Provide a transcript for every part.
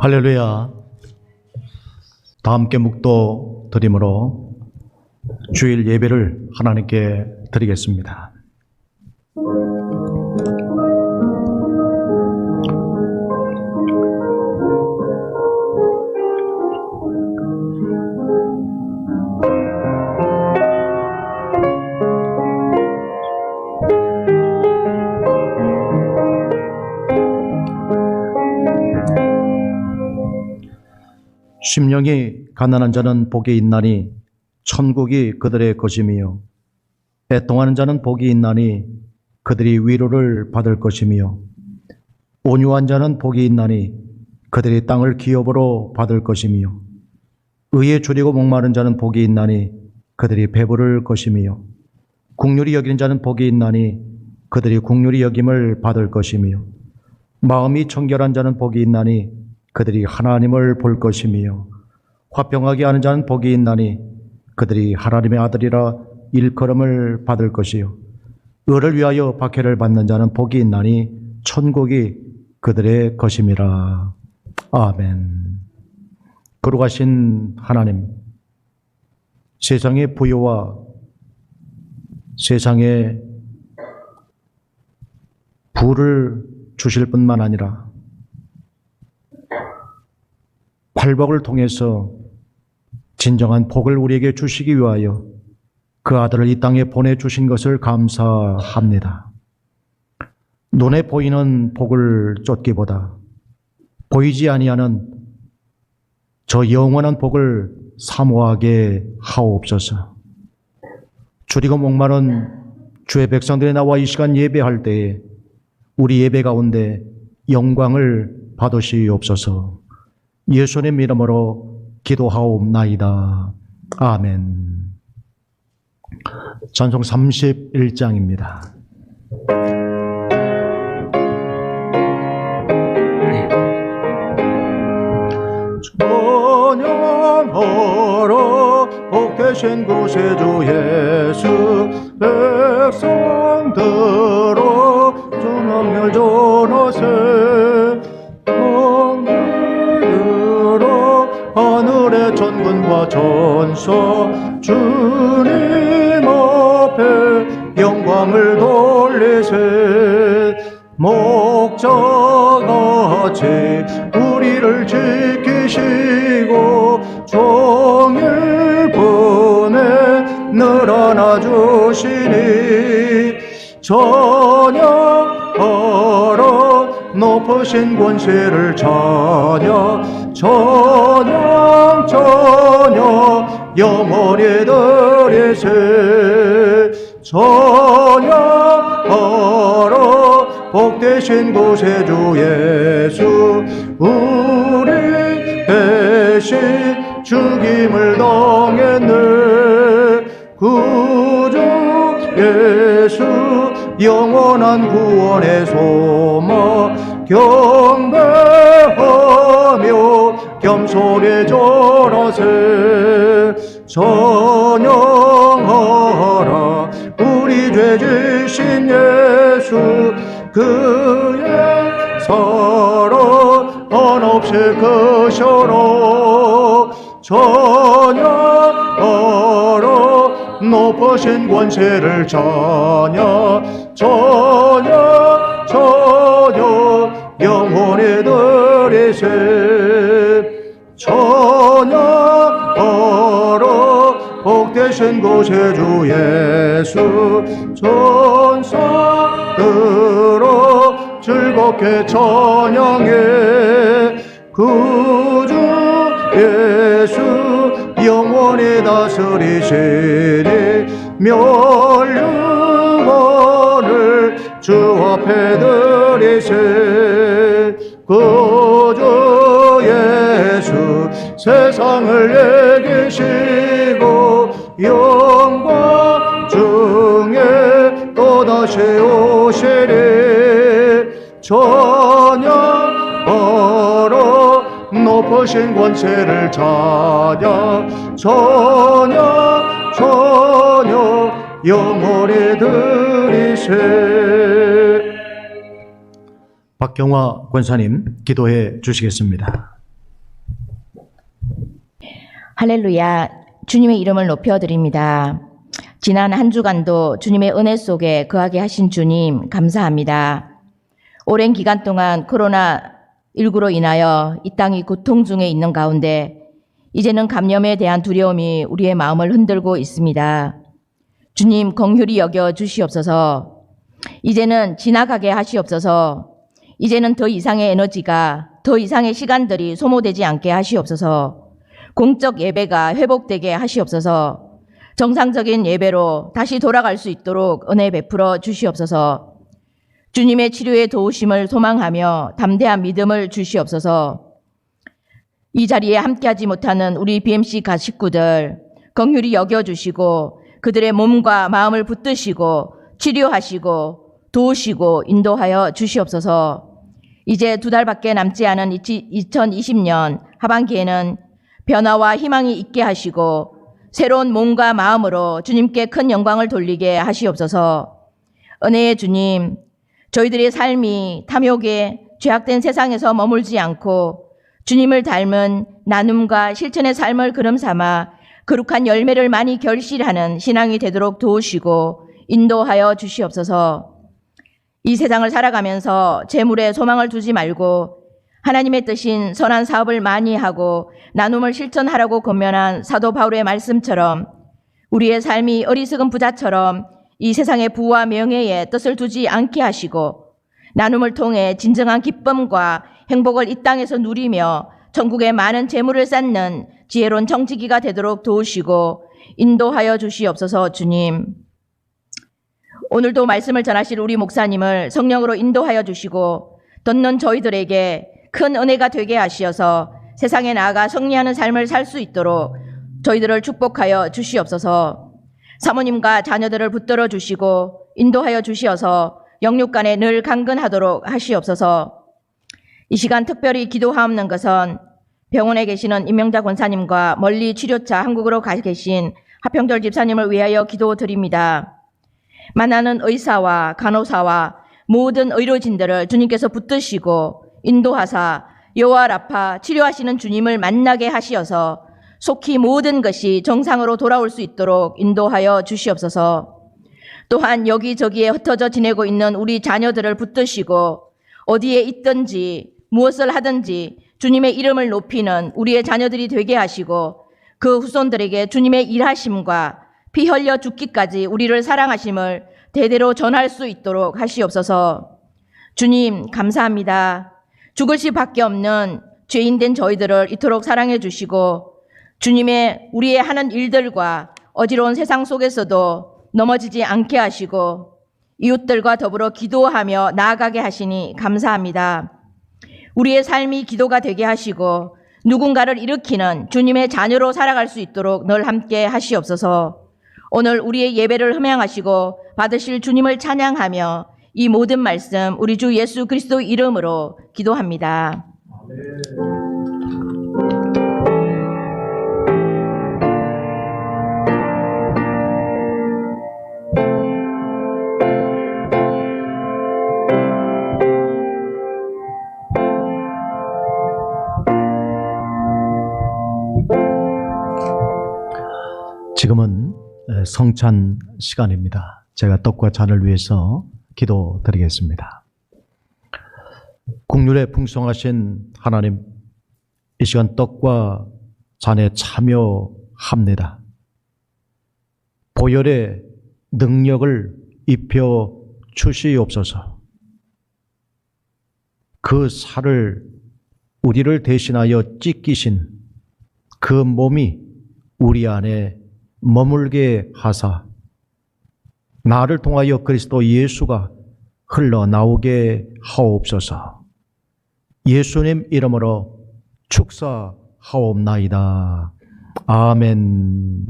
할렐루야. 다 함께 묵도 드림으로 주일 예배를 하나님께 드리겠습니다. 심령이 가난한 자는 복이 있나니 천국이 그들의 것이며, 애통하는 자는 복이 있나니 그들이 위로를 받을 것이며, 온유한 자는 복이 있나니 그들이 땅을 기업으로 받을 것이며, 의에 줄이고 목마른 자는 복이 있나니 그들이 배부를 것이며, 긍휼히 여기는 자는 복이 있나니 그들이 긍휼히 여김을 받을 것이며, 마음이 청결한 자는 복이 있나니 그들이 하나님을 볼 것이며, 화평하게 하는 자는 복이 있나니 그들이 하나님의 아들이라 일컬음을 받을 것이요, 의를 위하여 박해를 받는 자는 복이 있나니 천국이 그들의 것임이라. 아멘. 거룩하신 하나님, 세상의 부요와 세상의 부를 주실 뿐만 아니라 팔복을 통해서 진정한 복을 우리에게 주시기 위하여 그 아들을 이 땅에 보내주신 것을 감사합니다. 눈에 보이는 복을 쫓기보다 보이지 아니하는 저 영원한 복을 사모하게 하옵소서. 줄이고 목마른 주의 백성들이 나와 이 시간 예배할 때에 우리 예배 가운데 영광을 받으시옵소서. 예수님 이름으로 기도하옵나이다. 아멘. 찬송 31장입니다. 찬양하라 복되신 구세주 예수, 백성들아 전함을 전하세. 하늘의 천군과 천사 주님 앞에 영광을 돌리세. 목자같이 우리를 지키시고 종일 보내 늘 안아주시니, 찬양하라 높으신 권세를 찬양, 찬양 찬양 영원히 드리세. 찬양하라 복되신 구세주 예수, 우리 대신 죽임을 당했네. 구주 예수 영원한 구원의 소망 경배하며 겸손히 절하세. 찬양하라 우리 죄 지신 예수, 그의 사랑 한없이 크셔라. 찬양하라 높으신 권세를 찬양, 찬양 찬양 영원히 드리세. 찬양하라 복되신 구세주 예수, 천사들아 즐겁게 찬양해. 구주 예수 영원히 다스리시니, 멸류관을 주 앞에 드리세. 구주 예수 세상을 이기시고 영광 중에 또다시 오시리. 찬양하라 높으신 권세를 찬양, 찬양 찬양 영원히 드리세. 박경화 권사님 기도해 주시겠습니다. 할렐루야, 주님의 이름을 높여드립니다. 지난 한 주간도 주님의 은혜 속에 거하게 하신 주님 감사합니다. 오랜 기간 동안 코로나19로 인하여 이 땅이 고통 중에 있는 가운데 이제는 감염에 대한 두려움이 우리의 마음을 흔들고 있습니다. 주님 긍휼히 여겨 주시옵소서. 이제는 지나가게 하시옵소서. 이제는 더 이상의 에너지가, 더 이상의 시간들이 소모되지 않게 하시옵소서. 공적 예배가 회복되게 하시옵소서. 정상적인 예배로 다시 돌아갈 수 있도록 은혜 베풀어 주시옵소서. 주님의 치료에 도우심을 소망하며 담대한 믿음을 주시옵소서. 이 자리에 함께하지 못하는 우리 BMC 가식구들 긍휼히 여겨주시고 그들의 몸과 마음을 붙드시고 치료하시고 도우시고 인도하여 주시옵소서. 이제 2달밖에 남지 않은 2020년 하반기에는 변화와 희망이 있게 하시고 새로운 몸과 마음으로 주님께 큰 영광을 돌리게 하시옵소서. 은혜의 주님, 저희들의 삶이 탐욕에 죄악된 세상에서 머물지 않고 주님을 닮은 나눔과 실천의 삶을 걸음 삼아 거룩한 열매를 많이 결실하는 신앙이 되도록 도우시고 인도하여 주시옵소서. 이 세상을 살아가면서 재물에 소망을 두지 말고 하나님의 뜻인 선한 사업을 많이 하고 나눔을 실천하라고 권면한 사도 바울의 말씀처럼 우리의 삶이 어리석은 부자처럼 이 세상의 부와 명예에 뜻을 두지 않게 하시고 나눔을 통해 진정한 기쁨과 행복을 이 땅에서 누리며 천국에 많은 재물을 쌓는 지혜로운 청지기가 되도록 도우시고 인도하여 주시옵소서. 주님, 오늘도 말씀을 전하실 우리 목사님을 성령으로 인도하여 주시고 듣는 저희들에게 큰 은혜가 되게 하시어서 세상에 나아가 승리하는 삶을 살 수 있도록 저희들을 축복하여 주시옵소서. 사모님과 자녀들을 붙들어 주시고 인도하여 주시어서 영육간에 늘 강건하도록 하시옵소서. 이 시간 특별히 기도하옵는 것은 병원에 계시는 임명자 권사님과 멀리 치료차 한국으로 가 계신 하평절 집사님을 위하여 기도드립니다. 만나는 의사와 간호사와 모든 의료진들을 주님께서 붙드시고 인도하사 여호와 라파 치료하시는 주님을 만나게 하시어서 속히 모든 것이 정상으로 돌아올 수 있도록 인도하여 주시옵소서. 또한 여기저기에 흩어져 지내고 있는 우리 자녀들을 붙드시고 어디에 있든지 무엇을 하든지 주님의 이름을 높이는 우리의 자녀들이 되게 하시고 그 후손들에게 주님의 일하심과 피 흘려 죽기까지 우리를 사랑하심을 대대로 전할 수 있도록 하시옵소서. 주님 감사합니다. 죽을 수밖에 없는 죄인된 저희들을 이토록 사랑해 주시고 주님의 우리의 하는 일들과 어지러운 세상 속에서도 넘어지지 않게 하시고 이웃들과 더불어 기도하며 나아가게 하시니 감사합니다. 우리의 삶이 기도가 되게 하시고 누군가를 일으키는 주님의 자녀로 살아갈 수 있도록 늘 함께 하시옵소서. 오늘 우리의 예배를 흠양하시고 받으실 주님을 찬양하며 이 모든 말씀 우리 주 예수 그리스도 이름으로 기도합니다. 지금은 성찬 시간입니다. 제가 떡과 잔을 위해서 기도드리겠습니다. 국률에 풍성하신 하나님, 이 시간 떡과 잔에 참여합니다. 보혈의 능력을 입혀 주시옵소서. 그 살을 우리를 대신하여 찢기신 그 몸이 우리 안에 머물게 하사 나를 통하여 그리스도 예수가 흘러나오게 하옵소서. 예수님 이름으로 축사하옵나이다. 아멘.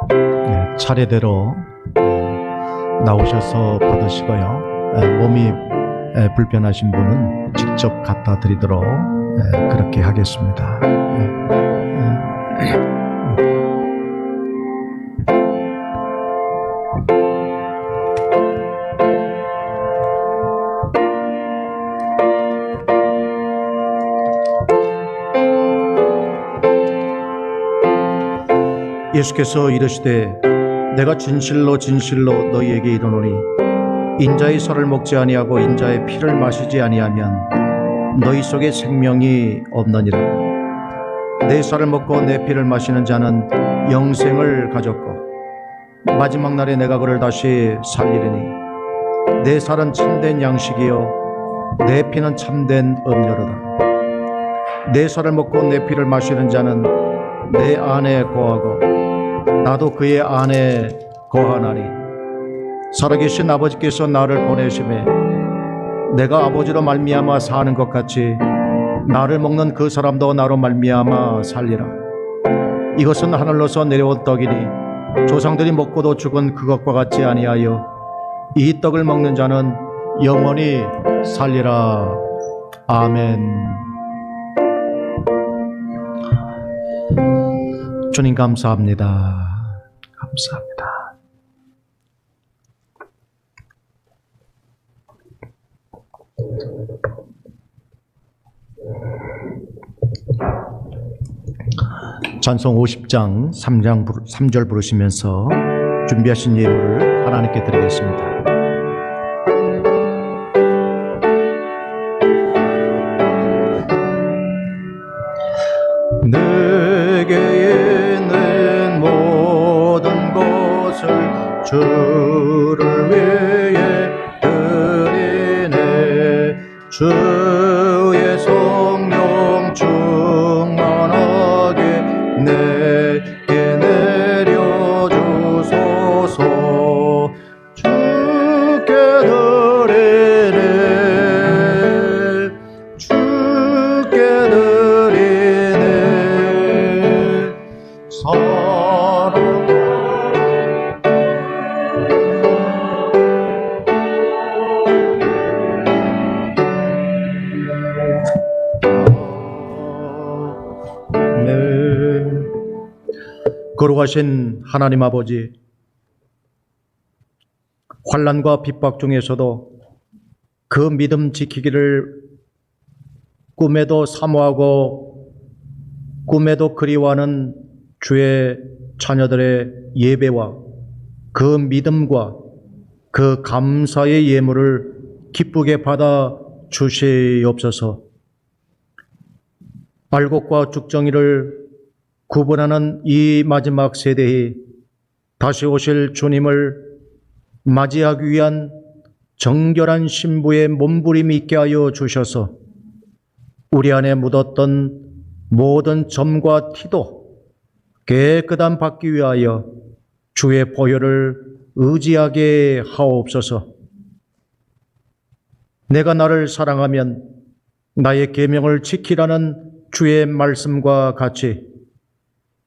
네, 차례대로 나오셔서 받으시고요. 몸이 불편하신 분은 직접 갖다 드리도록 그렇게 하겠습니다. 예수께서 이르시되 내가 진실로 진실로 너희에게 이르노니 인자의 살을 먹지 아니하고 인자의 피를 마시지 아니하면 너희 속에 생명이 없느니라. 내 살을 먹고 내 피를 마시는 자는 영생을 가졌고 마지막 날에 내가 그를 다시 살리리니 내 살은 참된 양식이요 내 피는 참된 음료로다. 내 살을 먹고 내 피를 마시는 자는 내 안에 거하고 나도 그의 안에 거하나니 살아계신 아버지께서 나를 보내심에 내가 아버지로 말미암아 사는 것 같이 나를 먹는 그 사람도 나로 말미암아 살리라. 이것은 하늘로서 내려온 떡이니 조상들이 먹고도 죽은 그것과 같지 아니하여 이 떡을 먹는 자는 영원히 살리라. 아멘. 주님 감사합니다. 감사합니다. 찬송 50장 3절 부르시면서 준비하신 예물을 하나님께 드리겠습니다. 내게 있는 모든 것을 주를 위해 드리네. 주의 성령 충만하게 내게 내려주소서. 주께 드리네. 주께 드리네. 거룩하신 하나님 아버지, 환난과 핍박 중에서도 그 믿음 지키기를 꿈에도 사모하고 꿈에도 그리워하는 주의 자녀들의 예배와 그 믿음과 그 감사의 예물을 기쁘게 받아 주시옵소서. 알곡과 죽정이를 구분하는 이 마지막 세대에 다시 오실 주님을 맞이하기 위한 정결한 신부의 몸부림이 있게 하여 주셔서 우리 안에 묻었던 모든 점과 티도 깨끗함 받기 위하여 주의 보혈을 의지하게 하옵소서. 내가 나를 사랑하면 나의 계명을 지키라는 주의 말씀과 같이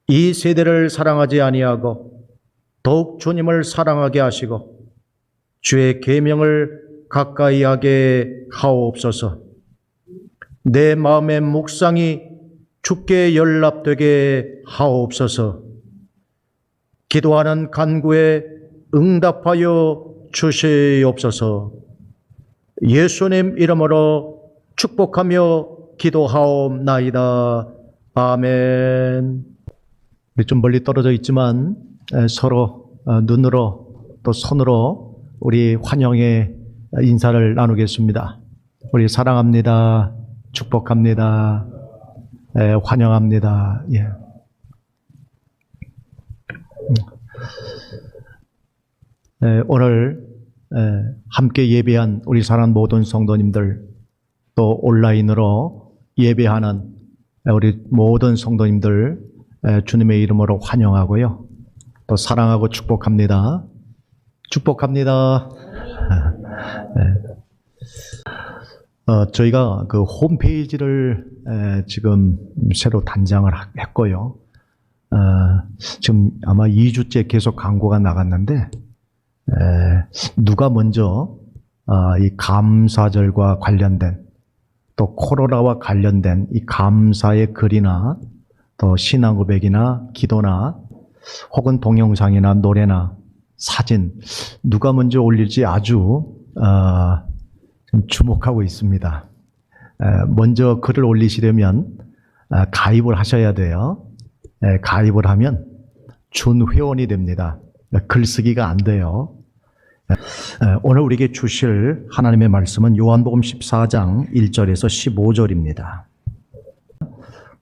이 세대를 사랑하지 아니하고 더욱 주님을 사랑하게 하시고 주의 계명을 가까이 하게 하옵소서. 내 마음의 묵상이 주께 연락되게 하옵소서. 기도하는 간구에 응답하여 주시옵소서. 예수님 이름으로 축복하며 기도하옵나이다. 아멘. 좀 멀리 떨어져 있지만 서로 눈으로 또 손으로 우리 환영의 인사를 나누겠습니다. 우리 사랑합니다. 축복합니다. 환영합니다. 예. 오늘 함께 예배한 우리 사랑하는 모든 성도님들, 또 온라인으로 예배하는 우리 모든 성도님들 주님의 이름으로 환영하고요. 또 사랑하고 축복합니다. 축복합니다. 저희가 그 홈페이지를 지금 새로 단장을 했고요. 지금 아마 2주째 계속 광고가 나갔는데 누가 먼저 이 감사절과 관련된 또 코로나와 관련된 이 감사의 글이나 또 신앙 고백이나 기도나 혹은 동영상이나 노래나 사진 누가 먼저 올릴지 아주 좀 주목하고 있습니다. 먼저 글을 올리시려면 가입을 하셔야 돼요. 가입을 하면 준회원이 됩니다. 글쓰기가 안 돼요. 오늘 우리에게 주실 하나님의 말씀은 요한복음 14장 1절에서 15절입니다.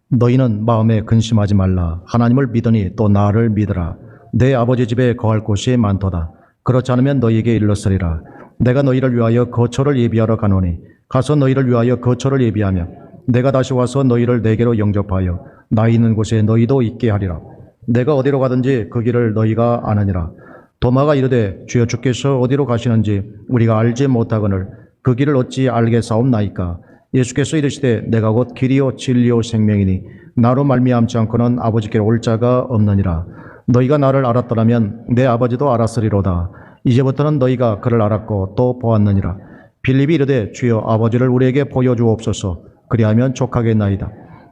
너희는 마음에 근심하지 말라. 하나님을 믿으니 또 나를 믿으라. 내 아버지 집에 거할 곳이 많도다. 그렇지 않으면 너희에게 일렀으리라. 내가 너희를 위하여 거처를 예비하러 가노니 가서 너희를 위하여 거처를 예비하며 내가 다시 와서 너희를 내게로 영접하여 나 있는 곳에 너희도 있게 하리라. 내가 어디로 가든지 그 길을 너희가 아느니라. 도마가 이르되 주여 주께서 어디로 가시는지 우리가 알지 못하거늘 그 길을 어찌 알겠사옵나이까. 예수께서 이르시되 내가 곧 길이요 진리요 생명이니 나로 말미암지 않고는 아버지께로 올 자가 없느니라. 너희가 나를 알았더라면 내 아버지도 알았으리로다. 이제부터는 너희가 그를 알았고 또 보았느니라. 빌립이 이르되 주여 아버지를 우리에게 보여주옵소서. 그리하면 족하겠나이다.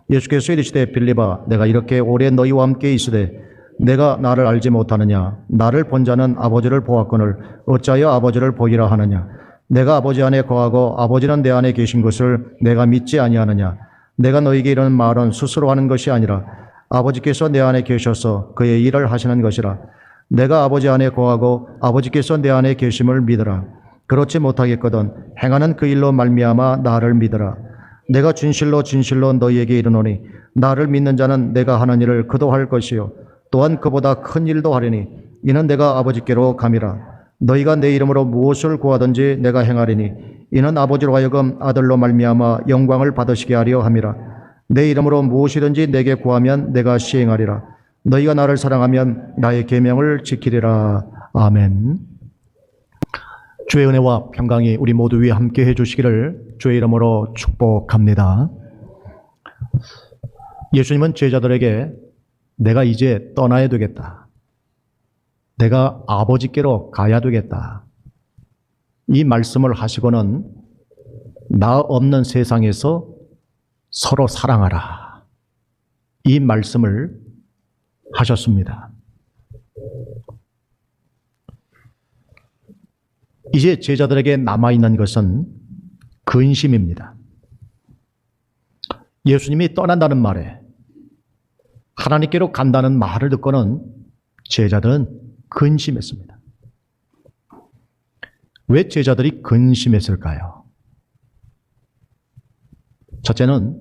예수께서 이르시되 빌립아 내가 이렇게 오래 너희와 함께 있으되 내가 나를 알지 못하느냐. 나를 본 자는 아버지를 보았거늘 어찌하여 아버지를 보이라 하느냐. 내가 아버지 안에 거하고 아버지는 내 안에 계신 것을 내가 믿지 아니하느냐. 내가 너희에게 이런 말은 스스로 하는 것이 아니라 아버지께서 내 안에 계셔서 그의 일을 하시는 것이라. 내가 아버지 안에 거하고 아버지께서 내 안에 계심을 믿으라. 그렇지 못하겠거든 행하는 그 일로 말미암아 나를 믿으라. 내가 진실로 진실로 너희에게 이르노니 나를 믿는 자는 내가 하는 일을 그도 할 것이요 또한 그보다 큰 일도 하리니 이는 내가 아버지께로 감이라. 너희가 내 이름으로 무엇을 구하든지 내가 행하리니 이는 아버지로 하여금 아들로 말미암아 영광을 받으시게 하려 함이라. 내 이름으로 무엇이든지 내게 구하면 내가 시행하리라. 너희가 나를 사랑하면 나의 계명을 지키리라. 아멘. 주의 은혜와 평강이 우리 모두 위에 함께 해주시기를 주의 이름으로 축복합니다. 예수님은 제자들에게 내가 이제 떠나야 되겠다. 내가 아버지께로 가야 되겠다. 이 말씀을 하시고는 나 없는 세상에서 서로 사랑하라. 이 말씀을 하셨습니다. 이제 제자들에게 남아있는 것은 근심입니다. 예수님이 떠난다는 말에 하나님께로 간다는 말을 듣고는 제자들은 근심했습니다. 왜 제자들이 근심했을까요? 첫째는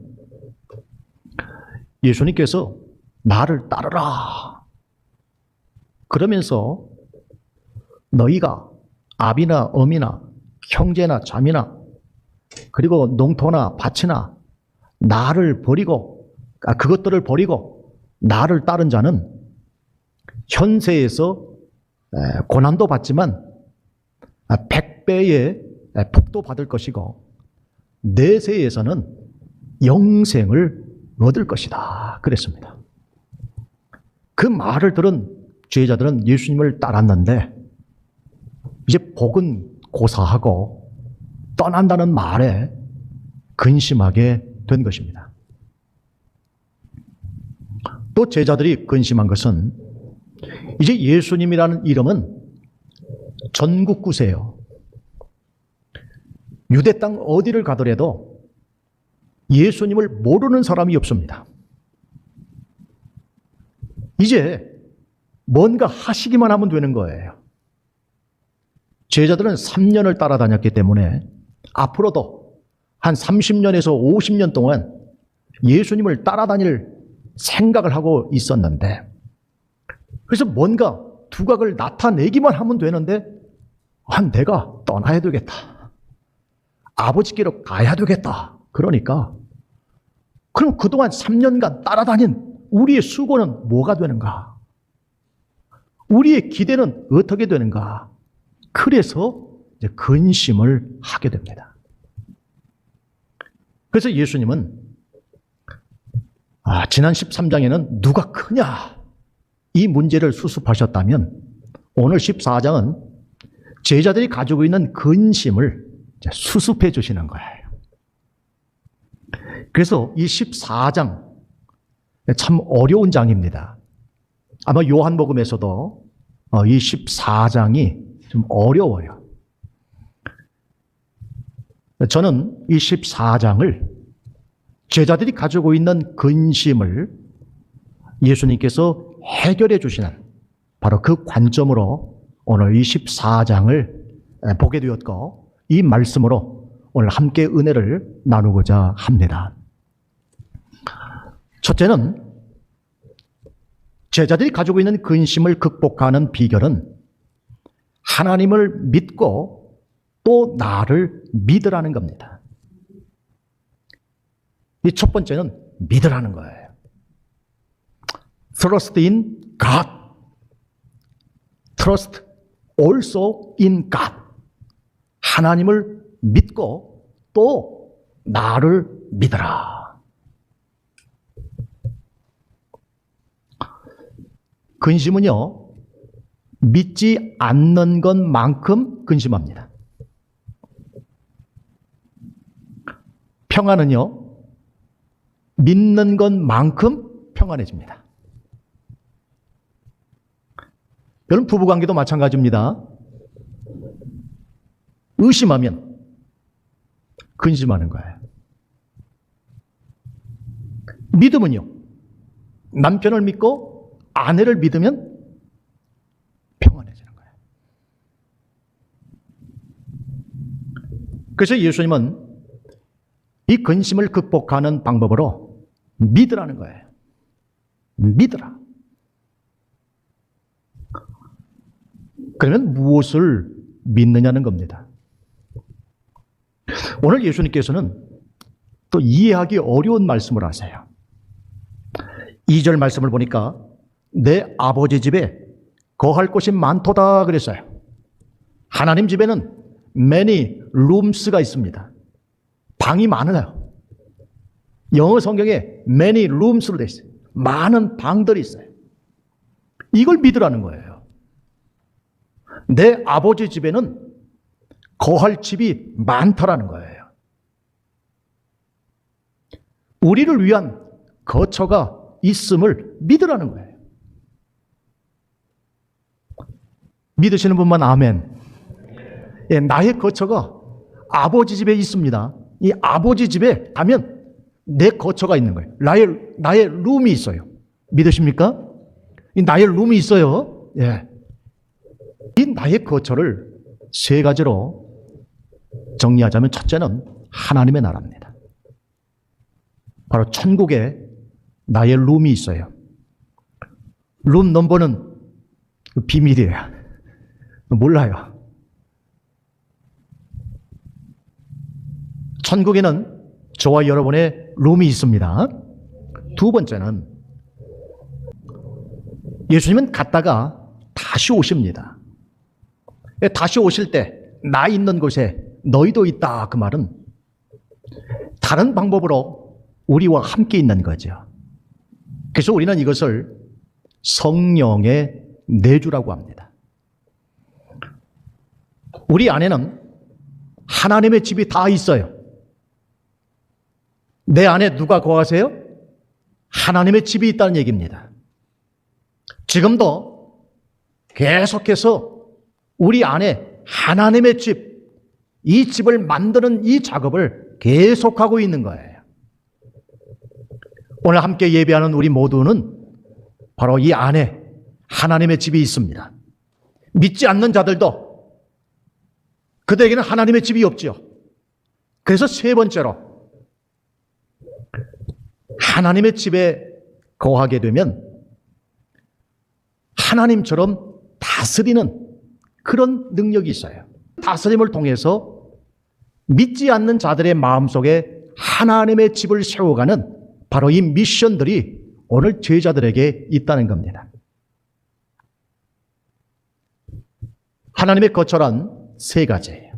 예수님께서 나를 따르라 그러면서 너희가 아비나 어미나 형제나 자매나 그리고 농토나 밭이나 나를 버리고 그것들을 버리고 나를 따른 자는 현세에서 고난도 받지만 100배의 복도 받을 것이고 내세에서는 영생을 얻을 것이다 그랬습니다. 그 말을 들은 제자들은 예수님을 따랐는데 이제 복은 고사하고 떠난다는 말에 근심하게 된 것입니다. 또 제자들이 근심한 것은 이제 예수님이라는 이름은 전국구세요. 유대 땅 어디를 가더라도 예수님을 모르는 사람이 없습니다. 이제 뭔가 하시기만 하면 되는 거예요. 제자들은 3년을 따라다녔기 때문에 앞으로도 한 30년에서 50년 동안 예수님을 따라다닐 생각을 하고 있었는데 그래서 뭔가 두각을 나타내기만 하면 되는데 내가 떠나야 되겠다. 아버지께로 가야 되겠다. 그러니까 그럼 그동안 3년간 따라다닌 우리의 수고는 뭐가 되는가? 우리의 기대는 어떻게 되는가? 그래서 이제 근심을 하게 됩니다. 그래서 예수님은 지난 13장에는 누가 크냐? 이 문제를 수습하셨다면 오늘 14장은 제자들이 가지고 있는 근심을 수습해 주시는 거예요. 그래서 이 14장 참 어려운 장입니다. 아마 요한복음에서도 이 14장이 좀 어려워요. 저는 이 14장을 제자들이 가지고 있는 근심을 예수님께서 해결해 주시는 바로 그 관점으로 오늘 24장을 보게 되었고, 이 말씀으로 오늘 함께 은혜를 나누고자 합니다. 첫째는 제자들이 가지고 있는 근심을 극복하는 비결은 하나님을 믿고 또 나를 믿으라는 겁니다. 이 첫 번째는 믿으라는 거예요. Trust in God. Trust also in God. 하나님을 믿고 또 나를 믿어라. 근심은요, 믿지 않는 것만큼 근심합니다. 평안은요, 믿는 것만큼 평안해집니다. 여러분, 부부관계도 마찬가지입니다. 의심하면 근심하는 거예요. 믿음은요, 남편을 믿고 아내를 믿으면 평안해지는 거예요. 그래서 예수님은 이 근심을 극복하는 방법으로 믿으라는 거예요. 믿으라. 그러면 무엇을 믿느냐는 겁니다. 오늘 예수님께서는 또 이해하기 어려운 말씀을 하세요. 2절 말씀을 보니까 내 아버지 집에 거할 곳이 많도다 그랬어요. 하나님 집에는 many rooms가 있습니다. 방이 많아요. 영어 성경에 many rooms로 되어 있어요. 많은 방들이 있어요. 이걸 믿으라는 거예요. 내 아버지 집에는 거할 집이 많다라는 거예요. 우리를 위한 거처가 있음을 믿으라는 거예요. 믿으시는 분만 아멘. 예, 나의 거처가 아버지 집에 있습니다. 이 아버지 집에 가면 내 거처가 있는 거예요. 나의 룸이 있어요. 믿으십니까? 이 나의 룸이 있어요. 예. 이 나의 거처를 세 가지로 정리하자면, 첫째는 하나님의 나라입니다. 바로 천국에 나의 룸이 있어요. 룸 넘버는 비밀이에요. 몰라요. 천국에는 저와 여러분의 룸이 있습니다. 두 번째는 예수님은 갔다가 다시 오십니다. 다시 오실 때 나 있는 곳에 너희도 있다, 그 말은 다른 방법으로 우리와 함께 있는 거죠. 그래서 우리는 이것을 성령의 내주라고 합니다. 우리 안에는 하나님의 집이 다 있어요. 내 안에 누가 거하세요? 하나님의 집이 있다는 얘기입니다. 지금도 계속해서 우리 안에 하나님의 집, 이 집을 만드는 이 작업을 계속하고 있는 거예요. 오늘 함께 예배하는 우리 모두는 바로 이 안에 하나님의 집이 있습니다. 믿지 않는 자들도 그들에게는 하나님의 집이 없지요. 그래서 세 번째로 하나님의 집에 거하게 되면 하나님처럼 다스리는 그런 능력이 있어요. 다스림을 통해서 믿지 않는 자들의 마음속에 하나님의 집을 세워가는 바로 이 미션들이 오늘 제자들에게 있다는 겁니다. 하나님의 거처란 세 가지예요.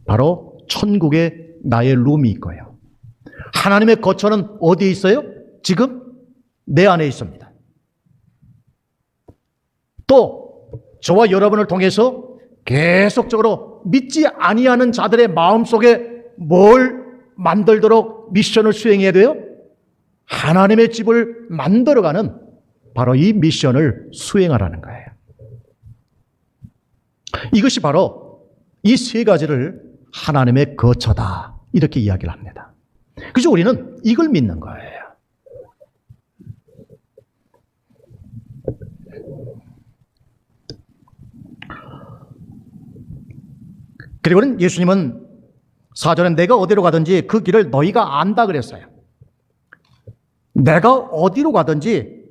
바로 천국에 나의 룸이 있고요. 하나님의 거처는 어디에 있어요? 지금 내 안에 있습니다. 또 저와 여러분을 통해서 계속적으로 믿지 아니하는 자들의 마음속에 뭘 만들도록 미션을 수행해야 돼요? 하나님의 집을 만들어가는 바로 이 미션을 수행하라는 거예요. 이것이 바로 이 세 가지를 하나님의 거처다, 이렇게 이야기를 합니다. 그래서 우리는 이걸 믿는 거예요. 그리고는 예수님은 4절에 내가 어디로 가든지 그 길을 너희가 안다 그랬어요. 내가 어디로 가든지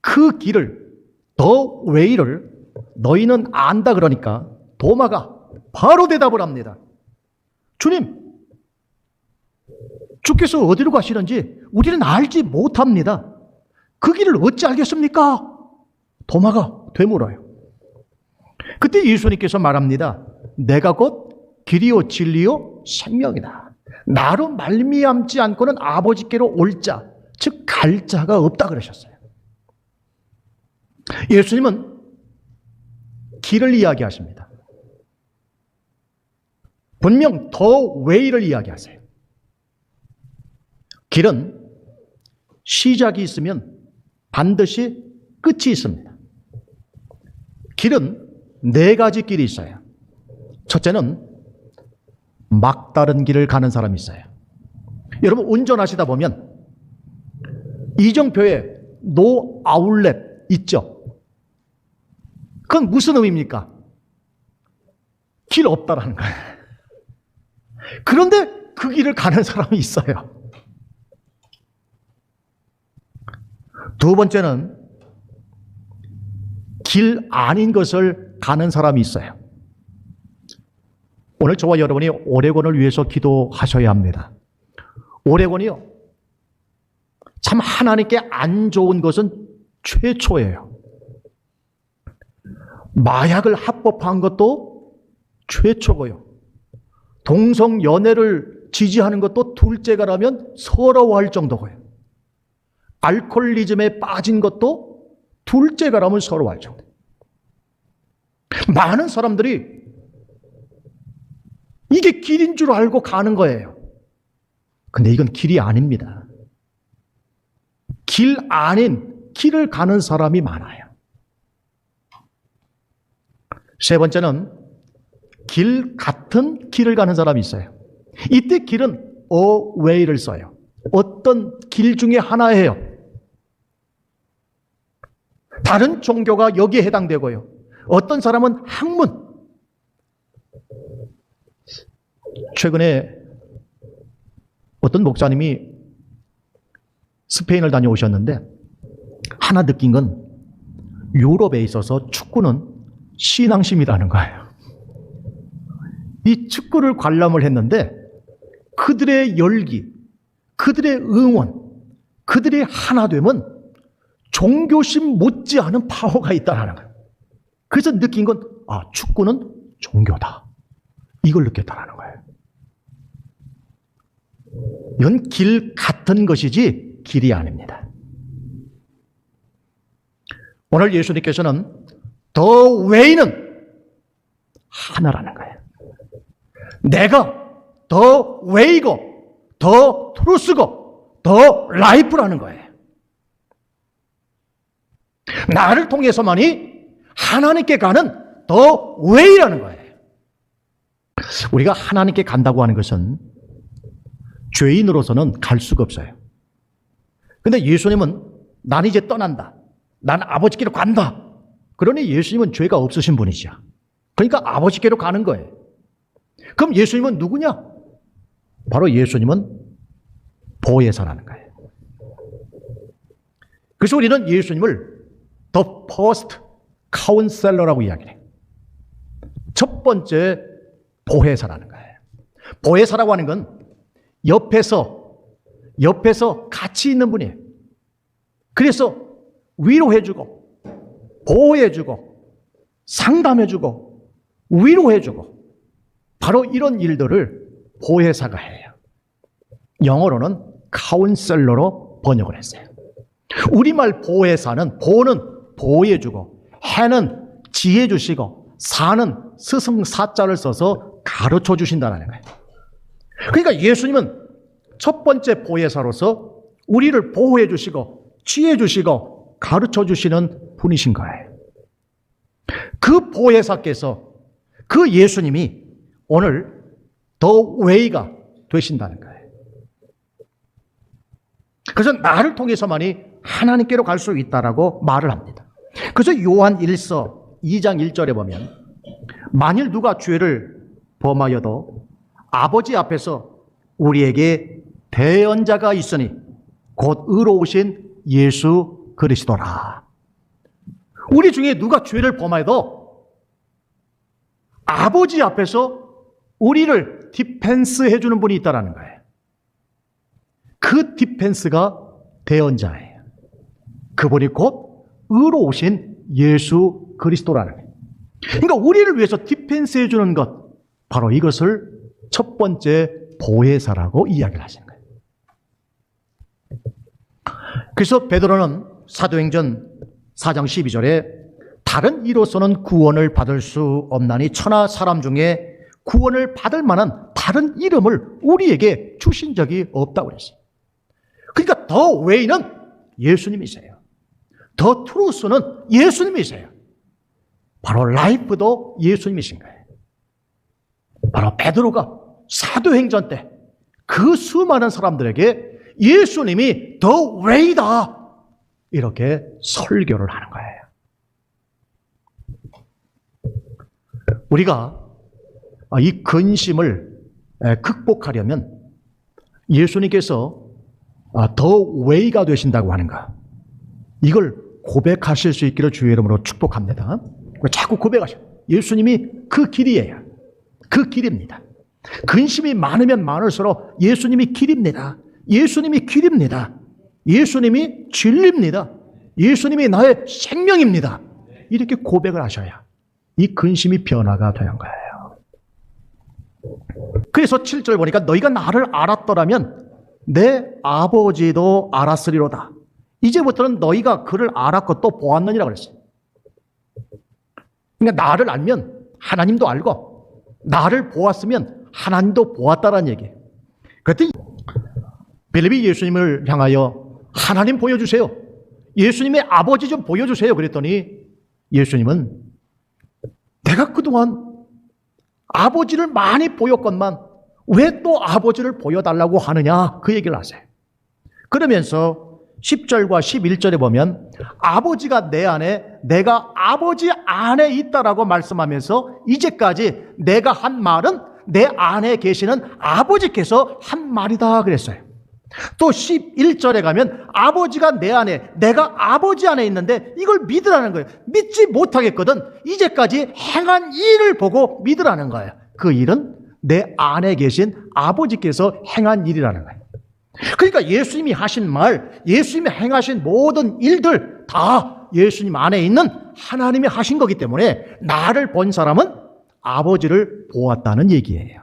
그 길을, the way를 너희는 안다 그러니까 도마가 바로 대답을 합니다. 주님, 주께서 어디로 가시는지 우리는 알지 못합니다. 그 길을 어찌 알겠습니까? 도마가 되물어요. 그때 예수님께서 말합니다. 내가 곧 길이요 진리요 생명이다. 나로 말미암지 않고는 아버지께로 올 자, 즉 갈 자가 없다 그러셨어요. 예수님은 길을 이야기하십니다. 분명 the way를 이야기하세요. 길은 시작이 있으면 반드시 끝이 있습니다. 길은 네 가지 길이 있어요. 첫째는 막다른 길을 가는 사람이 있어요. 여러분 운전하시다 보면 이정표에 노 아울렛 있죠? 그건 무슨 의미입니까? 길 없다라는 거예요. 그런데 그 길을 가는 사람이 있어요. 두 번째는 길 아닌 것을 가는 사람이 있어요. 오늘 저와 여러분이 오레곤을 위해서 기도하셔야 합니다. 오레곤이요, 참 하나님께 안 좋은 것은 최초예요. 마약을 합법화한 것도 최초고요. 동성 연애를 지지하는 것도 둘째가라면 서러워할 정도고요. 알코올리즘에 빠진 것도 둘째가라면 서러워할 정도. 많은 사람들이 이게 길인 줄 알고 가는 거예요. 근데 이건 길이 아닙니다. 길 아닌 길을 가는 사람이 많아요. 세 번째는 길 같은 길을 가는 사람이 있어요. 이때 길은 a way를 써요. 어떤 길 중에 하나예요. 다른 종교가 여기에 해당되고요. 어떤 사람은 학문. 최근에 어떤 목사님이 스페인을 다녀오셨는데 하나 느낀 건 유럽에 있어서 축구는 신앙심이라는 거예요. 이 축구를 관람을 했는데 그들의 열기, 그들의 응원, 그들의 하나됨은 종교심 못지않은 파워가 있다는 거예요. 그래서 느낀 건 축구는 종교다. 이걸 느꼈다는 거예요. 이건 길 같은 것이지 길이 아닙니다. 오늘 예수님께서는 the way는 하나라는 거예요. 내가 the way고 the truth고 the life라는 거예요. 나를 통해서만이 하나님께 가는 the way라는 거예요. 우리가 하나님께 간다고 하는 것은 죄인으로서는 갈 수가 없어요. 근데 예수님은 난 이제 떠난다. 난 아버지께로 간다. 그러니 예수님은 죄가 없으신 분이죠. 그러니까 아버지께로 가는 거예요. 그럼 예수님은 누구냐? 바로 예수님은 보혜사라는 거예요. 그래서 우리는 예수님을 The First Counselor라고 이야기해요. 첫 번째 보혜사라는 거예요. 보혜사라고 하는 건 옆에서 같이 있는 분이에요. 그래서 위로해주고, 보호해주고, 상담해주고, 위로해주고, 바로 이런 일들을 보혜사가 해요. 영어로는 카운셀러로 번역을 했어요. 우리말 보혜사는 보는 보호해주고, 해는 지혜주시고, 사는 스승사자를 써서 가르쳐 주신다는 거예요. 그러니까 예수님은 첫 번째 보혜사로서 우리를 보호해 주시고 지혜 주시고 가르쳐 주시는 분이신 거예요. 그 보혜사께서 그 예수님이 오늘 the way가 되신다는 거예요. 그래서 나를 통해서만이 하나님께로 갈 수 있다라고 말을 합니다. 그래서 요한 1서 2장 1절에 보면 만일 누가 죄를 범하여도 아버지 앞에서 우리에게 대언자가 있으니 곧 의로우신 예수 그리스도라. 우리 중에 누가 죄를 범하여도 아버지 앞에서 우리를 디펜스 해주는 분이 있다는 거예요. 그 디펜스가 대언자예요. 그분이 곧 의로우신 예수 그리스도라는 거예요. 그러니까 우리를 위해서 디펜스 해주는 것, 바로 이것을 첫 번째 보혜사라고 이야기를 하시는 거예요. 그래서 베드로는 사도행전 4장 12절에 다른 이로서는 구원을 받을 수 없나니 천하 사람 중에 구원을 받을 만한 다른 이름을 우리에게 주신 적이 없다고 그랬어요. 그러니까 더 웨이는 예수님이세요. 더 트루스는 예수님이세요. 바로 라이프도 예수님이신 거예요. 바로 베드로가 사도행전 때 그 수많은 사람들에게 예수님이 더 웨이다 이렇게 설교를 하는 거예요. 우리가 이 근심을 극복하려면 예수님께서 더 웨이가 되신다고 하는가, 이걸 고백하실 수 있기를 주의 이름으로 축복합니다. 자꾸 고백하셔. 예수님이 그 길이에요. 그 길입니다. 근심이 많으면 많을수록 예수님이 길입니다. 예수님이 길입니다. 예수님이 진리입니다. 예수님이 나의 생명입니다. 이렇게 고백을 하셔야 이 근심이 변화가 되는 거예요. 그래서 7절 보니까 너희가 나를 알았더라면 내 아버지도 알았으리로다. 이제부터는 너희가 그를 알았고 또 보았느니라 그랬어요. 그러니까 나를 알면 하나님도 알고 나를 보았으면 하나님도 보았다라는 얘기예요. 그랬더니 빌립이 예수님을 향하여 하나님 보여주세요. 예수님의 아버지 좀 보여주세요. 그랬더니 예수님은 내가 그동안 아버지를 많이 보였건만 왜 또 아버지를 보여달라고 하느냐, 그 얘기를 하세요. 그러면서 10절과 11절에 보면 아버지가 내 안에, 내가 아버지 안에 있다라고 말씀하면서 이제까지 내가 한 말은 내 안에 계시는 아버지께서 한 말이다 그랬어요. 또 11절에 가면 아버지가 내 안에, 내가 아버지 안에 있는데 이걸 믿으라는 거예요. 믿지 못하겠거든 이제까지 행한 일을 보고 믿으라는 거예요. 그 일은 내 안에 계신 아버지께서 행한 일이라는 거예요. 그러니까 예수님이 하신 말, 예수님이 행하신 모든 일들 다 예수님 안에 있는 하나님이 하신 거기 때문에 나를 본 사람은 아버지를 보았다는 얘기예요.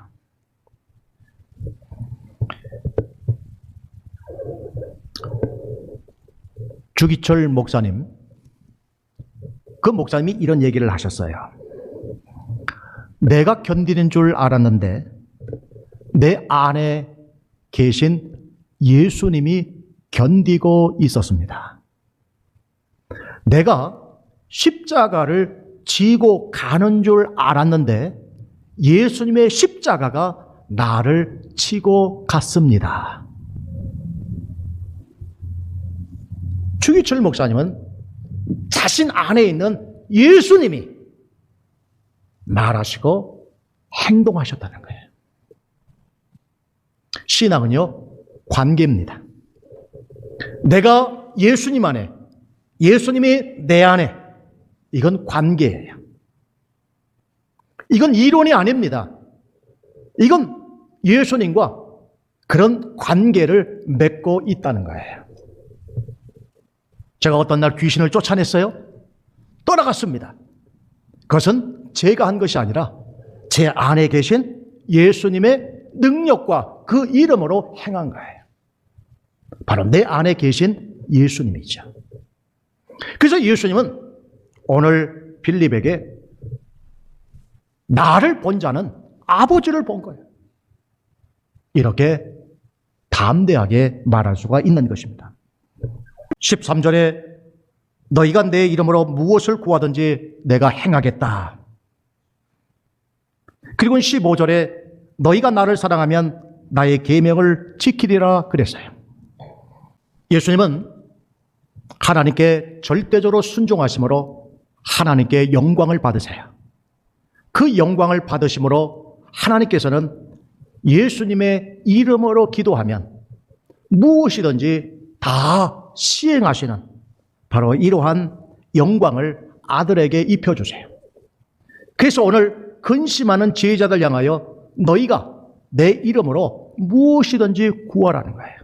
주기철 목사님, 그 목사님이 이런 얘기를 하셨어요. 내가 견디는 줄 알았는데 내 안에 계신 예수님이 견디고 있었습니다. 내가 십자가를 지고 가는 줄 알았는데 예수님의 십자가가 나를 치고 갔습니다. 주기철 목사님은 자신 안에 있는 예수님이 말하시고 행동하셨다는 거예요. 신앙은요, 관계입니다. 내가 예수님 안에, 예수님이 내 안에, 이건 관계예요. 이건 이론이 아닙니다. 이건 예수님과 그런 관계를 맺고 있다는 거예요. 제가 어떤 날 귀신을 쫓아냈어요. 떠나갔습니다. 그것은 제가 한 것이 아니라 제 안에 계신 예수님의 능력과 그 이름으로 행한 거예요. 바로 내 안에 계신 예수님이죠. 그래서 예수님은 오늘 빌립에게 나를 본 자는 아버지를 본 거예요. 이렇게 담대하게 말할 수가 있는 것입니다. 13절에 너희가 내 이름으로 무엇을 구하든지 내가 행하겠다. 그리고 15절에 너희가 나를 사랑하면 나의 계명을 지키리라 그랬어요. 예수님은 하나님께 절대적으로 순종하심으로 하나님께 영광을 받으세요. 그 영광을 받으심으로 하나님께서는 예수님의 이름으로 기도하면 무엇이든지 다 시행하시는 바로 이러한 영광을 아들에게 입혀주세요. 그래서 오늘 근심하는 제자들 향하여 너희가 내 이름으로 무엇이든지 구하라는 거예요.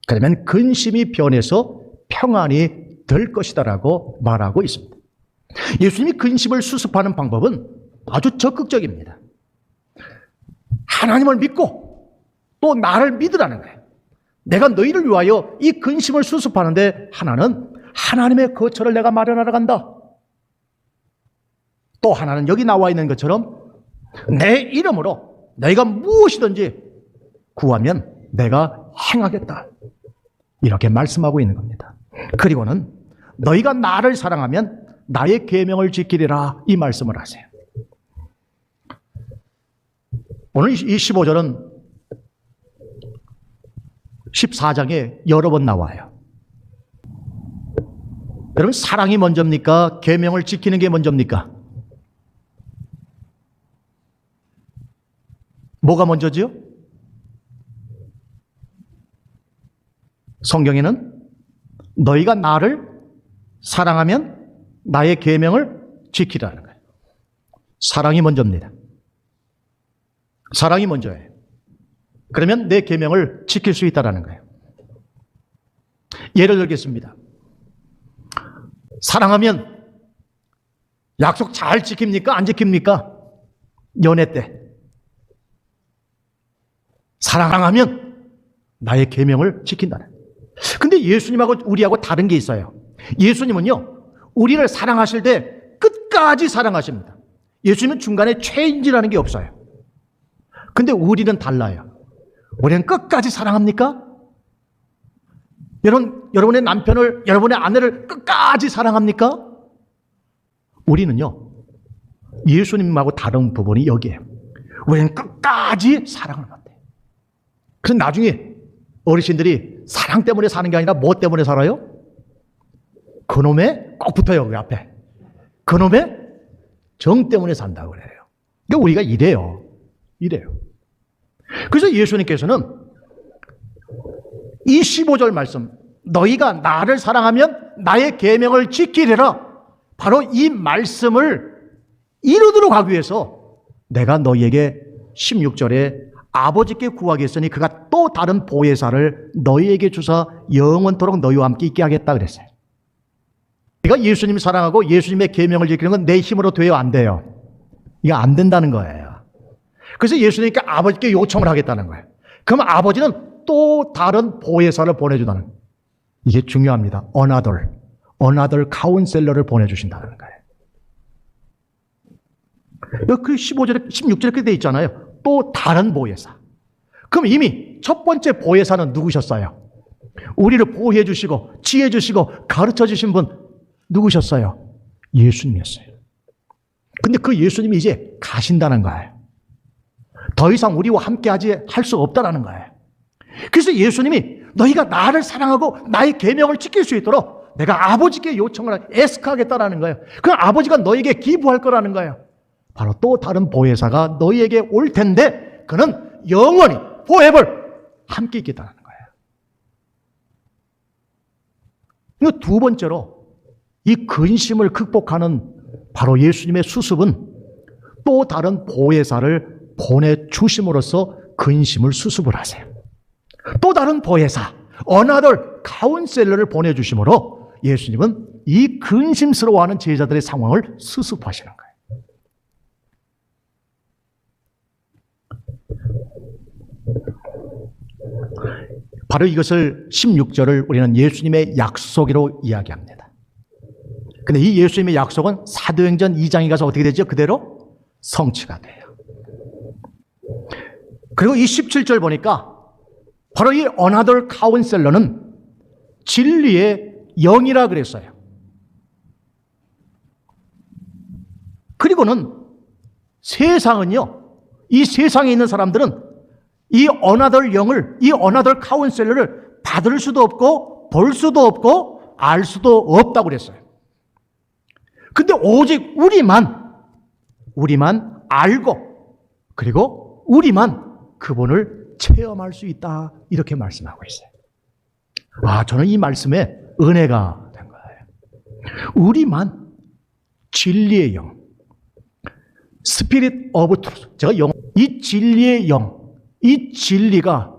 그러면 근심이 변해서 평안이 될 것이다라고 말하고 있습니다. 예수님이 근심을 수습하는 방법은 아주 적극적입니다. 하나님을 믿고 또 나를 믿으라는 거예요. 내가 너희를 위하여 이 근심을 수습하는데 하나는 하나님의 거처를 내가 마련하러 간다. 또 하나는 여기 나와 있는 것처럼 내 이름으로 너희가 무엇이든지 구하면 내가 행하겠다. 이렇게 말씀하고 있는 겁니다. 그리고는 너희가 나를 사랑하면 나의 계명을 지키리라 이 말씀을 하세요. 오늘 이 15절은 14장에 여러 번 나와요. 여러분, 사랑이 먼저입니까? 계명을 지키는 게 먼저입니까? 뭐가 먼저지요? 성경에는 너희가 나를 사랑하면 나의 계명을 지키라는 거예요. 사랑이 먼저입니다. 사랑이 먼저예요. 그러면 내 계명을 지킬 수 있다는 거예요. 예를 들겠습니다. 사랑하면 약속 잘 지킵니까? 안 지킵니까? 연애 때. 사랑하면 나의 계명을 지킨다는 거예요. 근데 예수님하고 우리하고 다른 게 있어요. 예수님은요, 우리를 사랑하실 때 끝까지 사랑하십니다. 예수님은 중간에 체인지라는 게 없어요. 근데 우리는 달라요. 우리는 끝까지 사랑합니까? 여러분의 남편을, 여러분의 아내를 끝까지 사랑합니까? 우리는요, 예수님하고 다른 부분이 여기에요. 우리는 끝까지 사랑을 못해요. 그래서 나중에 어르신들이 사랑 때문에 사는 게 아니라 뭐 때문에 살아요? 그놈의, 꼭 붙어요, 그 앞에. 그놈의 정 때문에 산다고 그래요. 그러니까 우리가 이래요. 그래서 예수님께서는 이 15절 말씀, 너희가 나를 사랑하면 나의 계명을 지키리라. 바로 이 말씀을 이루도록 하기 위해서 내가 너희에게 16절에 아버지께 구하겠으니 그가 또 다른 보혜사를 너희에게 주사 영원토록 너희와 함께 있게 하겠다 그랬어요. 내가 예수님 사랑하고 예수님의 계명을 지키는 건 내 힘으로 돼요, 안 돼요? 이거 안 된다는 거예요. 그래서 예수님께 아버지께 요청을 하겠다는 거예요. 그럼 아버지는 또 다른 보혜사를 보내주다는 거예요. 이게 중요합니다. another counselor를 보내주신다는 거예요. 그 15절에 16절에 그렇게 돼 있잖아요. 또 다른 보혜사. 그럼 이미 첫 번째 보혜사는 누구셨어요? 우리를 보호해 주시고 지혜 주시고 가르쳐 주신 분 누구셨어요? 예수님이었어요. 근데 그 예수님이 이제 가신다는 거예요. 더 이상 우리와 함께하지 할 수 없다라는 거예요. 그래서 예수님이 너희가 나를 사랑하고 나의 계명을 지킬 수 있도록 내가 아버지께 요청을 애스크하겠다라는 거예요. 그 아버지가 너에게 기부할 거라는 거예요. 바로 또 다른 보혜사가 너희에게 올 텐데 그는 영원히 forever 함께 있겠다는 거예요. 두 번째로 이 근심을 극복하는 바로 예수님의 수습은 또 다른 보혜사를 보내주심으로써 근심을 수습을 하세요. 또 다른 보혜사, another counselor를 보내주심으로 예수님은 이 근심스러워하는 제자들의 상황을 수습하시는 거예요. 바로 이것을 16절을 우리는 예수님의 약속으로 이야기합니다. 근데 이 예수님의 약속은 사도행전 2장에 가서 어떻게 되죠? 그대로 성취가 돼요. 그리고 이 17절 보니까 바로 이 another counselor는 진리의 영이라 그랬어요. 그리고는 세상은요, 이 세상에 있는 사람들은 이 another 영을, 이 another counselor를 받을 수도 없고 볼 수도 없고 알 수도 없다고 그랬어요. 근데 오직 우리만 알고 그리고 우리만 그분을 체험할 수 있다. 이렇게 말씀하고 있어요. 저는 이 말씀에 은혜가 된 거예요. 우리만 진리의 영, 스피릿 오브 트루스. 제가 이 진리의 영, 이 진리가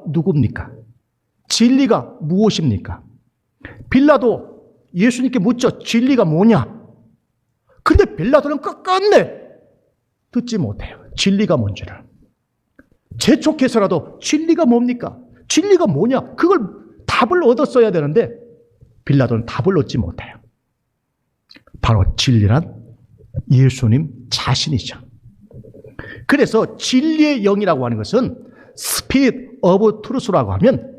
누굽니까? 진리가 무엇입니까? 빌라도 예수님께 묻죠. 진리가 뭐냐? 근데 빌라도는 끝끝내 듣지 못해요. 진리가 뭔지를. 재촉해서라도 진리가 뭡니까? 진리가 뭐냐? 그걸 답을 얻었어야 되는데 빌라도는 답을 얻지 못해요. 바로 진리란 예수님 자신이죠. 그래서 진리의 영이라고 하는 것은 스피릿 오브 트루스라고 하면,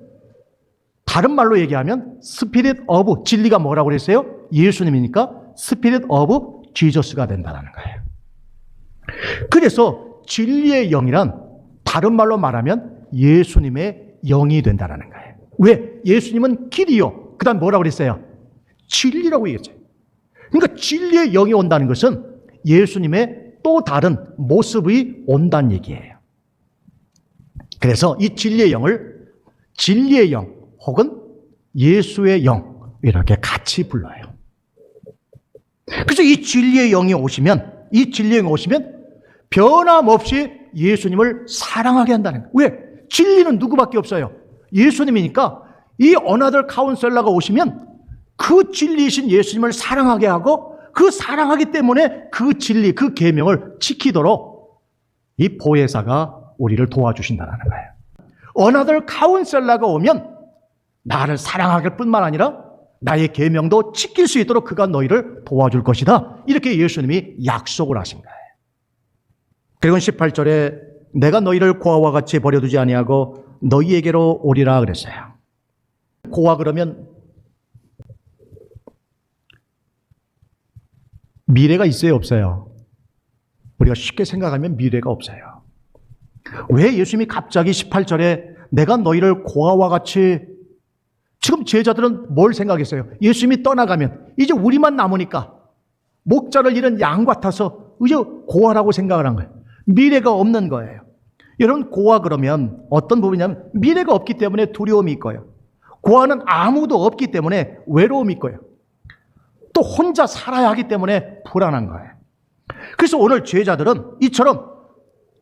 다른 말로 얘기하면 스피릿 오브, 진리가 뭐라고 그랬어요? 예수님이니까 스피릿 오브 지저스가 된다는 거예요. 그래서 진리의 영이란 다른 말로 말하면 예수님의 영이 된다는 거예요. 왜? 예수님은 길이요. 그 다음 뭐라고 그랬어요? 진리라고 얘기했어요. 그러니까 진리의 영이 온다는 것은 예수님의 또 다른 모습이 온다는 얘기예요. 그래서 이 진리의 영을 진리의 영 혹은 예수의 영 이렇게 같이 불러요. 그래서 이 진리의 영이 오시면 변함없이 예수님을 사랑하게 한다는 거예요. 왜? 진리는 누구밖에 없어요. 예수님이니까 이 어나더 카운셀러가 오시면 그 진리이신 예수님을 사랑하게 하고, 그 사랑하기 때문에 그 진리, 그 계명을 지키도록 이 보혜사가 우리를 도와주신다는 거예요. 어나더 카운셀러가 오면 나를 사랑할 뿐만 아니라 나의 계명도 지킬 수 있도록 그가 너희를 도와줄 것이다. 이렇게 예수님이 약속을 하신 거예요. 그리고 18절에 내가 너희를 고아와 같이 버려두지 아니하고 너희에게로 오리라 그랬어요. 고아 그러면 미래가 있어요, 없어요? 우리가 쉽게 생각하면 미래가 없어요. 왜 예수님이 갑자기 18절에 내가 너희를 고아와 같이, 지금 제자들은 뭘 생각했어요? 예수님이 떠나가면 이제 우리만 남으니까 목자를 잃은 양 같아서 이제 고아라고 생각을 한 거예요. 미래가 없는 거예요. 여러분, 고아 그러면 어떤 부분이냐면 미래가 없기 때문에 두려움이 있고요. 고아는 아무도 없기 때문에 외로움이 있고요. 또 혼자 살아야 하기 때문에 불안한 거예요. 그래서 오늘 제자들은 이처럼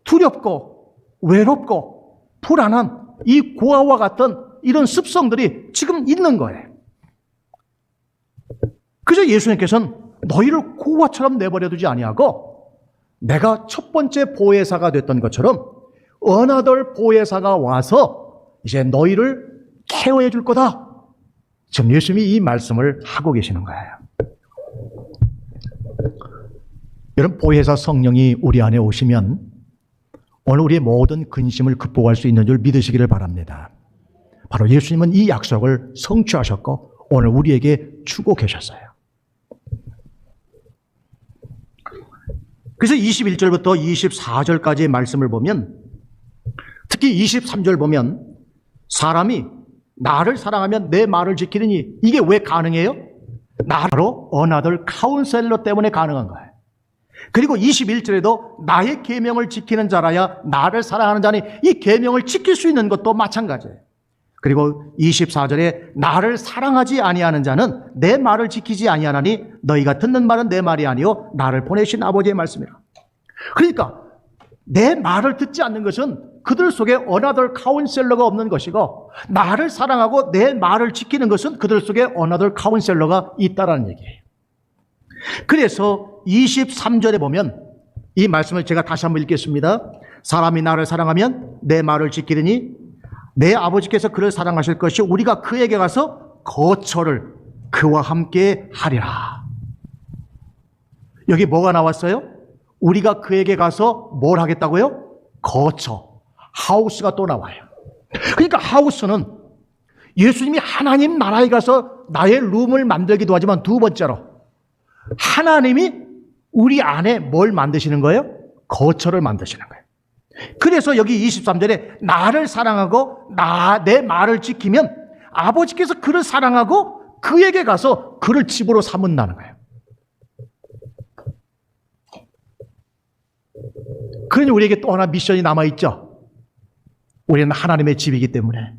두렵고 외롭고 불안한 이 고아와 같은 이런 습성들이 지금 있는 거예요. 그래서 예수님께서는 너희를 고아처럼 내버려두지 아니하고 내가 첫 번째 보혜사가 됐던 것처럼 어나더 보혜사가 와서 이제 너희를 케어해 줄 거다. 지금 예수님이 이 말씀을 하고 계시는 거예요. 여러분, 보혜사 성령이 우리 안에 오시면 오늘 우리의 모든 근심을 극복할 수 있는 줄 믿으시기를 바랍니다. 바로 예수님은 이 약속을 성취하셨고 오늘 우리에게 주고 계셨어요. 그래서 21절부터 24절까지의 말씀을 보면, 특히 23절 보면 사람이 나를 사랑하면 내 말을 지키느니, 이게 왜 가능해요? 나로 어나더 카운셀러 때문에 가능한 거예요. 그리고 21절에도 나의 계명을 지키는 자라야 나를 사랑하는 자니, 이 계명을 지킬 수 있는 것도 마찬가지예요. 그리고 24절에 나를 사랑하지 아니하는 자는 내 말을 지키지 아니하나니 너희가 듣는 말은 내 말이 아니요 나를 보내신 아버지의 말씀이라. 그러니까 내 말을 듣지 않는 것은 그들 속에 어나더 카운셀러가 없는 것이고, 나를 사랑하고 내 말을 지키는 것은 그들 속에 어나더 카운셀러가 있다라는 얘기예요. 그래서 23절에 보면 이 말씀을 제가 다시 한번 읽겠습니다. 사람이 나를 사랑하면 내 말을 지키리니 내 아버지께서 그를 사랑하실 것이 우리가 그에게 가서 거처를 그와 함께 하리라. 여기 뭐가 나왔어요? 우리가 그에게 가서 뭘 하겠다고요? 거처, 하우스가 또 나와요. 그러니까 하우스는 예수님이 하나님 나라에 가서 나의 룸을 만들기도 하지만, 두 번째로 하나님이 우리 안에 뭘 만드시는 거예요? 거처를 만드시는 거예요. 그래서 여기 23절에 나를 사랑하고 내 말을 지키면 아버지께서 그를 사랑하고 그에게 가서 그를 집으로 삼는다는 거예요. 그러니 우리에게 또 하나 미션이 남아있죠. 우리는 하나님의 집이기 때문에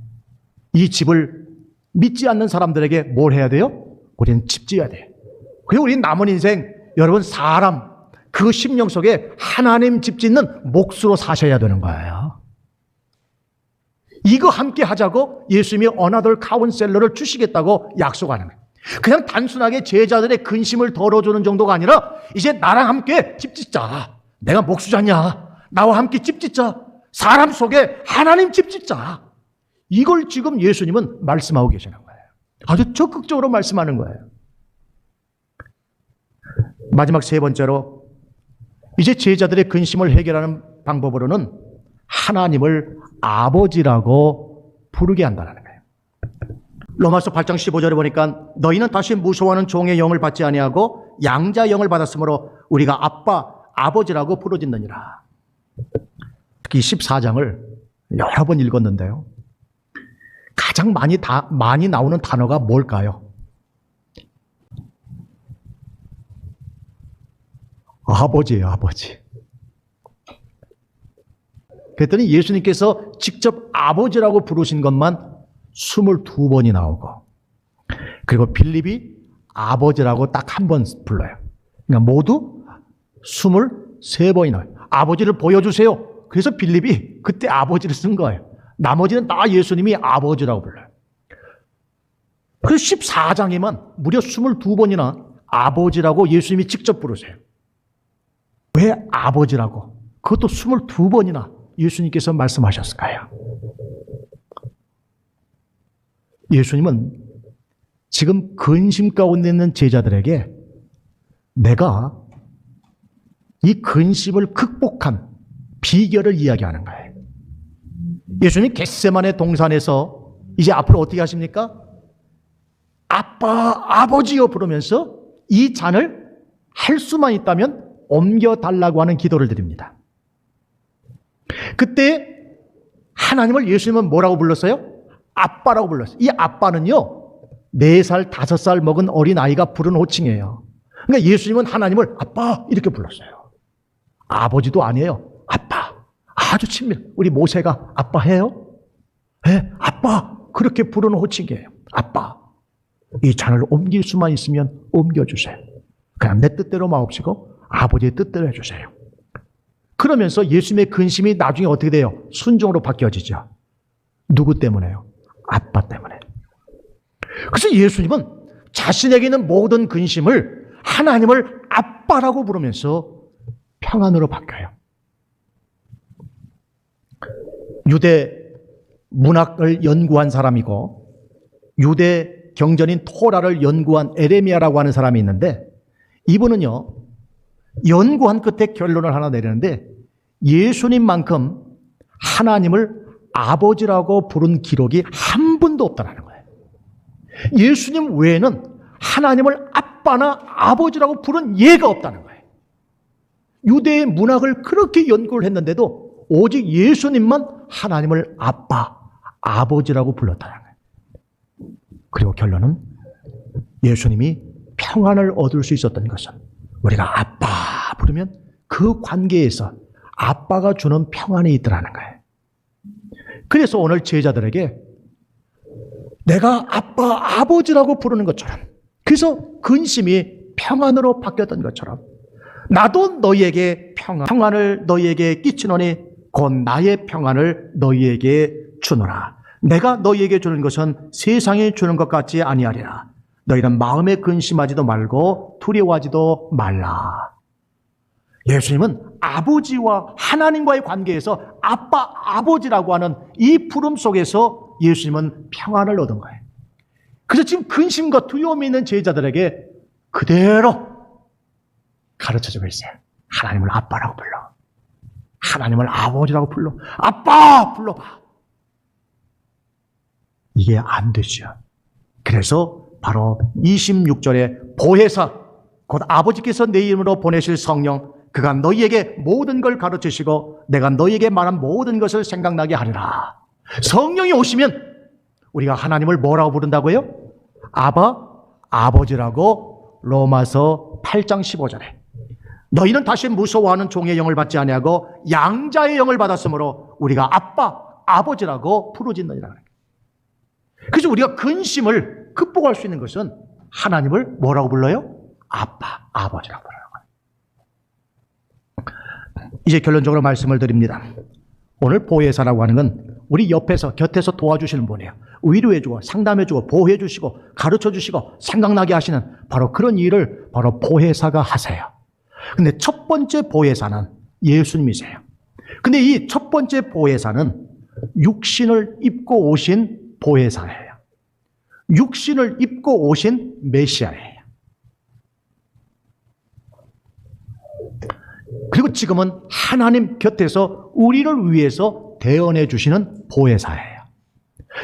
이 집을 믿지 않는 사람들에게 뭘 해야 돼요? 우리는 집 지어야 돼요. 그리고 우리는 남은 인생, 여러분, 사람, 그 심령 속에 하나님 집 짓는 몫으로 사셔야 되는 거예요. 이거 함께 하자고 예수님이 어나더 카운셀러를 주시겠다고 약속하는 거예요. 그냥 단순하게 제자들의 근심을 덜어주는 정도가 아니라 이제 나랑 함께 집 짓자. 내가 목수자냐? 나와 함께 집 짓자. 사람 속에 하나님 집 짓자. 이걸 지금 예수님은 말씀하고 계시는 거예요. 아주 적극적으로 말씀하는 거예요. 마지막 세 번째로 이제 제자들의 근심을 해결하는 방법으로는 하나님을 아버지라고 부르게 한다는 거예요. 로마서 8장 15절에 보니까 너희는 다시 무서워하는 종의 영을 받지 아니하고 양자 영을 받았으므로 우리가 아빠, 아버지라고 부르짖느니라. 특히 14장을 여러 번 읽었는데요. 가장 많이 나오는 단어가 뭘까요? 아버지예요, 아버지. 그랬더니 예수님께서 직접 아버지라고 부르신 것만 22번이 나오고, 그리고 빌립이 아버지라고 딱 한 번 불러요. 그러니까 모두 23번이 나와요. 아버지를 보여주세요. 그래서 빌립이 그때 아버지를 쓴 거예요. 나머지는 다 예수님이 아버지라고 불러요. 그래서 14장에만 무려 22번이나 아버지라고 예수님이 직접 부르세요. 왜 아버지라고? 그것도 22번이나 예수님께서 말씀하셨을까요? 예수님은 지금 근심 가운데 있는 제자들에게 내가 이 근심을 극복한 비결을 이야기하는 거예요. 예수님 겟세마네 동산에서 이제 앞으로 어떻게 하십니까? 아빠, 아버지여 부르면서 이 잔을 할 수만 있다면 옮겨달라고 하는 기도를 드립니다. 그때 하나님을 예수님은 뭐라고 불렀어요? 아빠라고 불렀어요. 이 아빠는요, 4살, 5살 먹은 어린아이가 부른 호칭이에요. 그러니까 예수님은 하나님을 아빠 이렇게 불렀어요. 아버지도 아니에요. 아빠. 아주 친밀. 우리 모세가 아빠 해요? 네, 아빠. 그렇게 부르는 호칭이에요. 아빠. 이 잔을 옮길 수만 있으면 옮겨주세요. 그냥 내 뜻대로 마옵시고 아버지의 뜻대로 해주세요. 그러면서 예수님의 근심이 나중에 어떻게 돼요? 순종으로 바뀌어지죠. 누구 때문에요? 아빠 때문에. 그래서 예수님은 자신에게 있는 모든 근심을 하나님을 아빠라고 부르면서 평안으로 바뀌어요. 유대 문학을 연구한 사람이고 유대 경전인 토라를 연구한 에레미야라고 하는 사람이 있는데 이분은요, 연구한 끝에 결론을 하나 내리는데 예수님만큼 하나님을 아버지라고 부른 기록이 한 번도 없다는 거예요. 예수님 외에는 하나님을 아빠나 아버지라고 부른 예가 없다는 거예요. 유대의 문학을 그렇게 연구를 했는데도 오직 예수님만 하나님을 아빠, 아버지라고 불렀다는 거예요. 그리고 결론은 예수님이 평안을 얻을 수 있었던 것은 우리가 아빠 부르면 그 관계에서 아빠가 주는 평안이 있더라는 거예요. 그래서 오늘 제자들에게 내가 아빠, 아버지라고 부르는 것처럼, 그래서 근심이 평안으로 바뀌었던 것처럼 나도 너희에게 평안을 너희에게 끼치노니 곧 나의 평안을 너희에게 주노라. 내가 너희에게 주는 것은 세상에 주는 것 같지 아니하리라. 너희는 마음에 근심하지도 말고 두려워하지도 말라. 예수님은 아버지와 하나님과의 관계에서 아빠, 아버지라고 하는 이 부름 속에서 예수님은 평안을 얻은 거예요. 그래서 지금 근심과 두려움이 있는 제자들에게 그대로 가르쳐주고 있어요. 하나님을 아빠라고 불러. 하나님을 아버지라고 불러. 아빠 불러봐. 이게 안 되죠. 그래서 바로 26절에 보혜사 곧 아버지께서 내 이름으로 보내실 성령 그가 너희에게 모든 걸 가르치시고 내가 너희에게 말한 모든 것을 생각나게 하리라. 성령이 오시면 우리가 하나님을 뭐라고 부른다고요? 아바, 아버지라고 로마서 8장 15절에 너희는 다시 무서워하는 종의 영을 받지 아니하고 양자의 영을 받았으므로 우리가 아빠, 아버지라고 부르짖느니라. 그래서 우리가 근심을 극복할 수 있는 것은 하나님을 뭐라고 불러요? 아빠, 아버지라고 불러요. 이제 결론적으로 말씀을 드립니다. 오늘 보혜사라고 하는 건 우리 옆에서 곁에서 도와주시는 분이에요. 위로해주고 상담해주고 보호해주시고 가르쳐주시고 생각나게 하시는 바로 그런 일을 바로 보혜사가 하세요. 근데 첫 번째 보혜사는 예수님이세요. 근데 이 첫 번째 보혜사는 육신을 입고 오신 보혜사예요. 육신을 입고 오신 메시아예요. 그리고 지금은 하나님 곁에서 우리를 위해서 대언해 주시는 보혜사예요.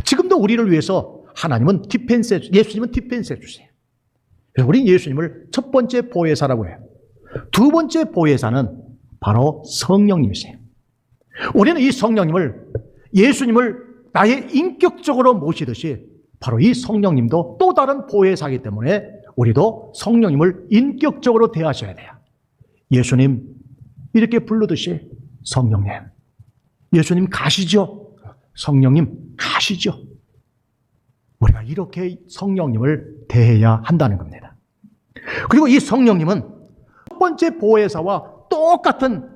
지금도 우리를 위해서 하나님은 예수님은 디펜스 해주세요. 그래서 우리는 예수님을 첫 번째 보혜사라고 해요. 두 번째 보혜사는 바로 성령님이세요. 우리는 이 성령님을 예수님을 나의 인격적으로 모시듯이 바로 이 성령님도 또 다른 보혜사이기 때문에 우리도 성령님을 인격적으로 대하셔야 돼요. 예수님 이렇게 부르듯이 성령님, 예수님 가시죠. 성령님 가시죠. 우리가 이렇게 성령님을 대해야 한다는 겁니다. 그리고 이 성령님은 첫 번째 보혜사와 똑같은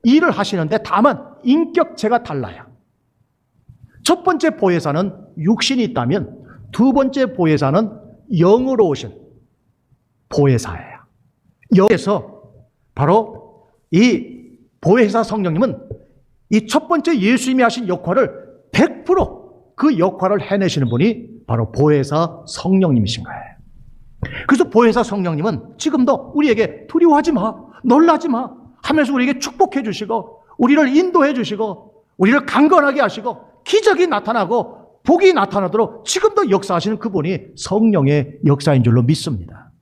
일을 하시는데 다만 인격체가 달라요. 첫 번째 보혜사는 육신이 있다면 두 번째 보혜사는 영으로 오신 보혜사예요. 여기서 바로 이 보혜사 성령님은 이 첫 번째 예수님이 하신 역할을 100% 그 역할을 해내시는 분이 바로 보혜사 성령님이신 거예요. 그래서 보혜사 성령님은 지금도 우리에게 두려워하지 마, 놀라지 마 하면서 우리에게 축복해 주시고 우리를 인도해 주시고 우리를 강건하게 하시고 기적이 나타나고 복이 나타나도록 지금도 역사하시는 그분이 성령의 역사인 줄로 믿습니다.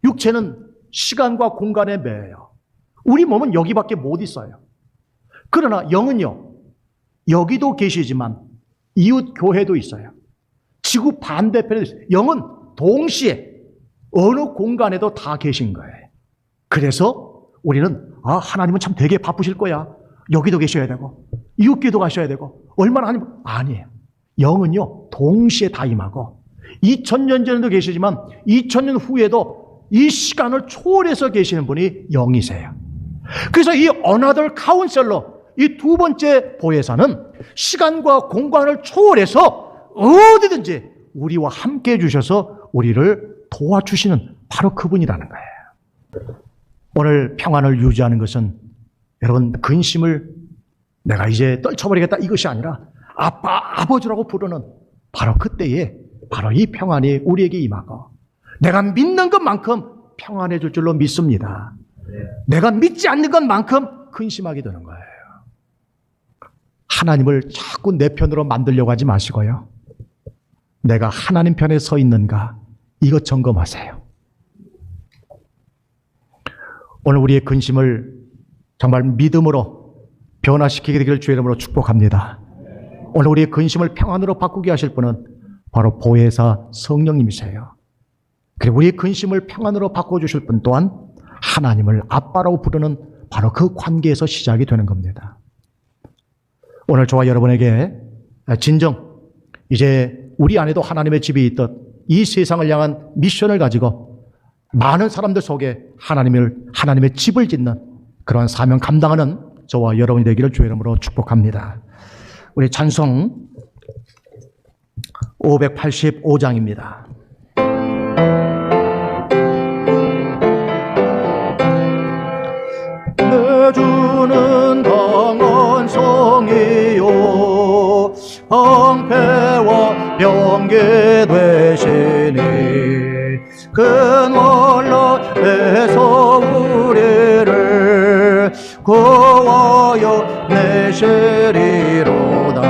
육체는 시간과 공간에 매여요. 우리 몸은 여기밖에 못 있어요. 그러나 영은요, 여기도 계시지만 이웃 교회도 있어요. 지구 반대편에도 있어요. 영은 동시에 어느 공간에도 다 계신 거예요. 그래서 우리는 하나님은 참 되게 바쁘실 거야. 여기도 계셔야 되고 이웃교도 가셔야 되고 얼마나 아니에요. 영은요 동시에 다 임하고 2000년 전에도 계시지만 2000년 후에도 이 시간을 초월해서 계시는 분이 영이세요. 그래서 이 어나더 카운셀러, 이 두 번째 보혜사는 시간과 공간을 초월해서 어디든지 우리와 함께 해주셔서 우리를 도와주시는 바로 그분이라는 거예요. 오늘 평안을 유지하는 것은 여러분 근심을 내가 이제 떨쳐버리겠다 이것이 아니라 아빠, 아버지라고 부르는 바로 그때에 바로 이 평안이 우리에게 임하고 내가 믿는 것만큼 평안해질 줄로 믿습니다. 내가 믿지 않는 것만큼 근심하게 되는 거예요. 하나님을 자꾸 내 편으로 만들려고 하지 마시고요. 내가 하나님 편에 서 있는가 이것 점검하세요. 오늘 우리의 근심을 정말 믿음으로 변화시키게 되기를 주의 이름으로 축복합니다. 오늘 우리의 근심을 평안으로 바꾸게 하실 분은 바로 보혜사 성령님이세요. 그리고 우리의 근심을 평안으로 바꿔주실 분 또한 하나님을 아빠라고 부르는 바로 그 관계에서 시작이 되는 겁니다. 오늘 저와 여러분에게 진정 이제 우리 안에도 하나님의 집이 있듯 이 세상을 향한 미션을 가지고 많은 사람들 속에 하나님의 집을 짓는 그러한 사명 감당하는 저와 여러분이 되기를 주의 이름으로 축복합니다. 우리 찬송 585장입니다. 내 주는 강한 성이요 방패와 병기 되시니 근원로에서 우리를 구하여 내시리로다.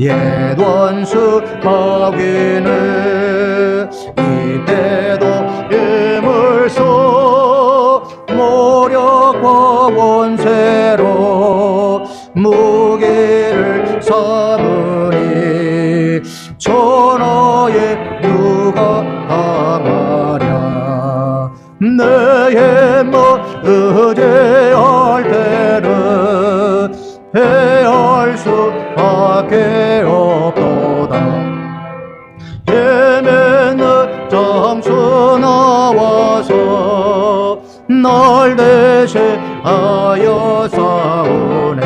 옛 원수 마귀는 이때도 힘을 써 모력과 원세로 무기를 삼으니 전하의 누가 당하랴. 내의 의지할 때는 헤아릴 수밖에 없도다. 예매는 장수 나와서 날 대신하여 싸우네.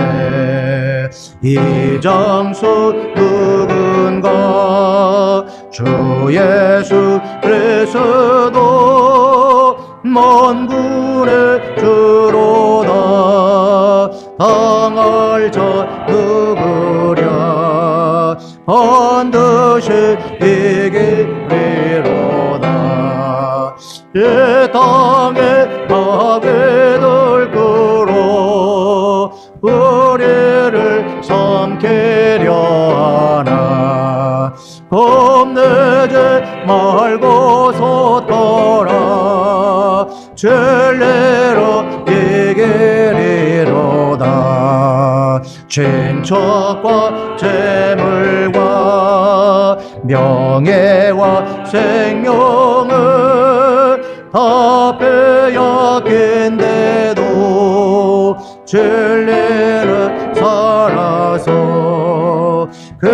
이 장수 누군가? 주 예수 그리스도 만군의 주로다. 당할 자 누구랴? 반드시 이기리로다. 이 땅에 마귀들 끌어 우리를 삼키려 하나. 겁내지 말고 섰더라. 진리로 이기리로다. 친척과 재물과 명예와 생명을 다 빼앗긴데도 진리는 살아서 그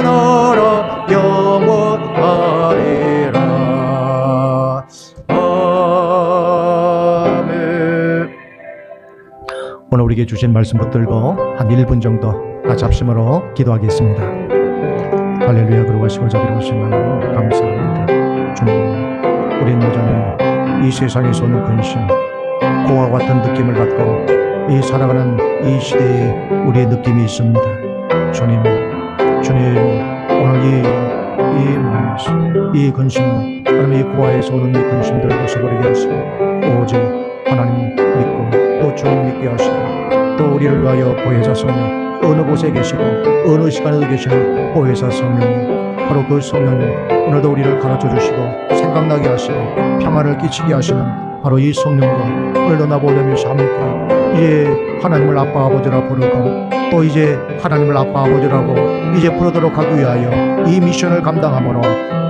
나라 영원하리라. 아멘. 오늘 우리에게 주신 말씀 붙들고 한 1분 정도 잡심으로 기도하겠습니다. 할렐루야. 그러하시고 자비로우신 하나님 감사합니다. 주님, 우리는 여전히 이 세상에서 오는 근심, 고와 같은 느낌을 갖고 이 살아가는 이 시대에 우리의 느낌이 있습니다. 주님, 오늘 이 근심, 하나님 이 고아에서 오는 이 근심들을 벗어버리게 하시고 오직 하나님 믿고 또 주님 믿게 하시고 또 우리를 위하여 보혜사 성령, 어느 곳에 계시고 어느 시간에도 계시는 보혜사 성령님, 바로 그 성령님 오늘도 우리를 가르쳐 주시고 생각나게 하시고 평안을 끼치게 하시는 바로 이 성령과 오늘도 나보자면서 함께 이제 하나님을 아빠 아버지라 부르고 또 이제 하나님을 아빠 아버지라고 이제 부르도록 하기 위하여 이 미션을 감당함으로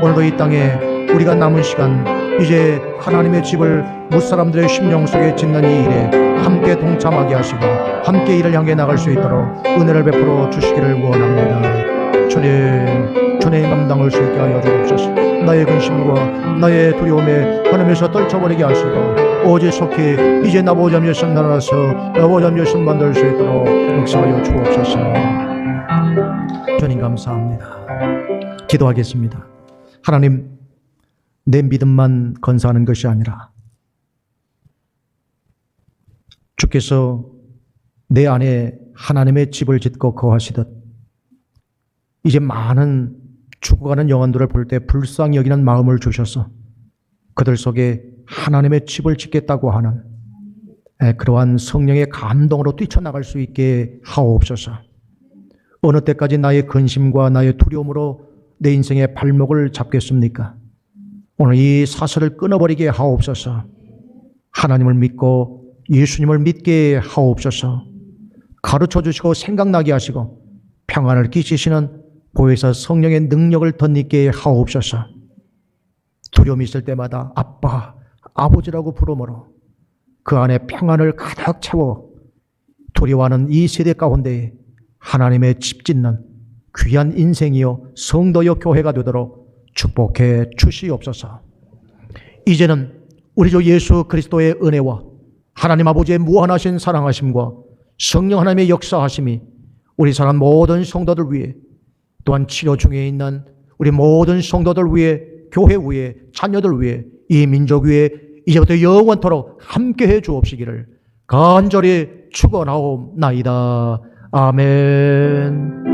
오늘도 이 땅에 우리가 남은 시간 이제 하나님의 집을 무사람들의 심령 속에 짓는 이 일에 함께 동참하게 하시고 함께 이를 향해 나갈 수 있도록 은혜를 베풀어 주시기를 원합니다. 주님 감당할 수 있게 하여 주옵소서. 나의 근심과 나의 두려움에 하나님에서 떨쳐버리게 하시고 오직 속히 이제 나보자 몇신 나라서 나보자 몇신 만들 수 있도록 역사하여 주옵소서. 주님 감사합니다. 기도하겠습니다. 하나님, 내 믿음만 건사하는 것이 아니라 주께서 내 안에 하나님의 집을 짓고 거하시듯 이제 많은 죽어가는 영혼들을 볼 때 불쌍히 여기는 마음을 주셔서 그들 속에 하나님의 집을 짓겠다고 하는 그러한 성령의 감동으로 뛰쳐나갈 수 있게 하옵소서. 어느 때까지 나의 근심과 나의 두려움으로 내 인생의 발목을 잡겠습니까? 오늘 이 사슬을 끊어버리게 하옵소서. 하나님을 믿고 예수님을 믿게 하옵소서. 가르쳐 주시고 생각나게 하시고 평안을 끼치시는 보혜사 성령의 능력을 덧입게 하옵소서. 두려움이 있을 때마다 아빠, 아버지라고 부르므로 그 안에 평안을 가득 채워 두려워하는 이 세대 가운데 하나님의 집 짓는 귀한 인생이요 성도요 교회가 되도록 축복해 주시옵소서. 이제는 우리 주 예수 그리스도의 은혜와 하나님 아버지의 무한하신 사랑하심과 성령 하나님의 역사하심이 우리 사람 모든 성도들 위해 또한 치료 중에 있는 우리 모든 성도들 위해 교회 위에 자녀들 위해 이 민족 위에 이제부터 영원토록 함께해 주옵시기를 간절히 축원하옵나이다. 아멘.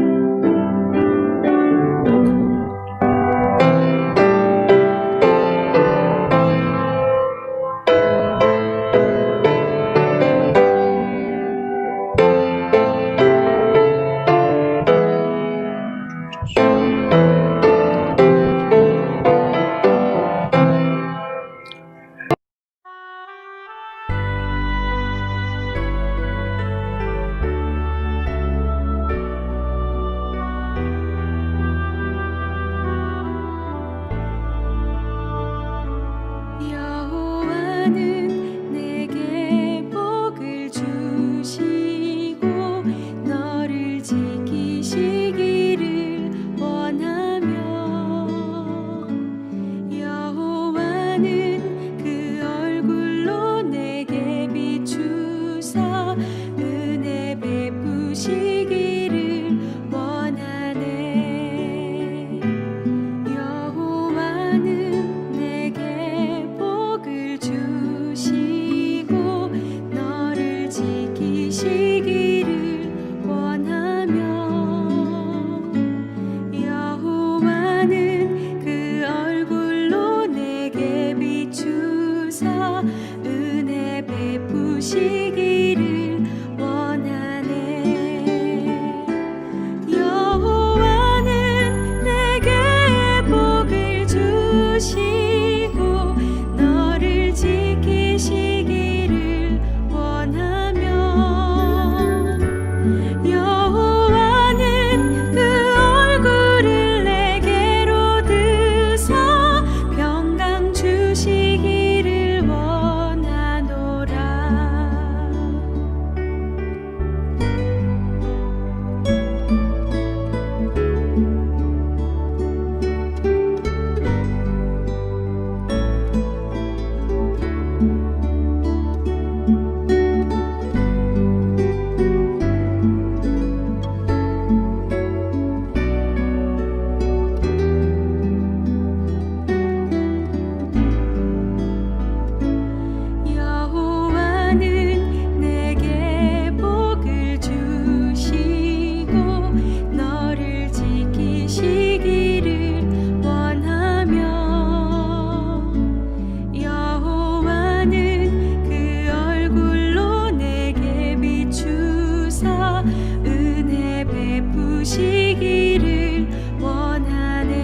주시기를 원하네.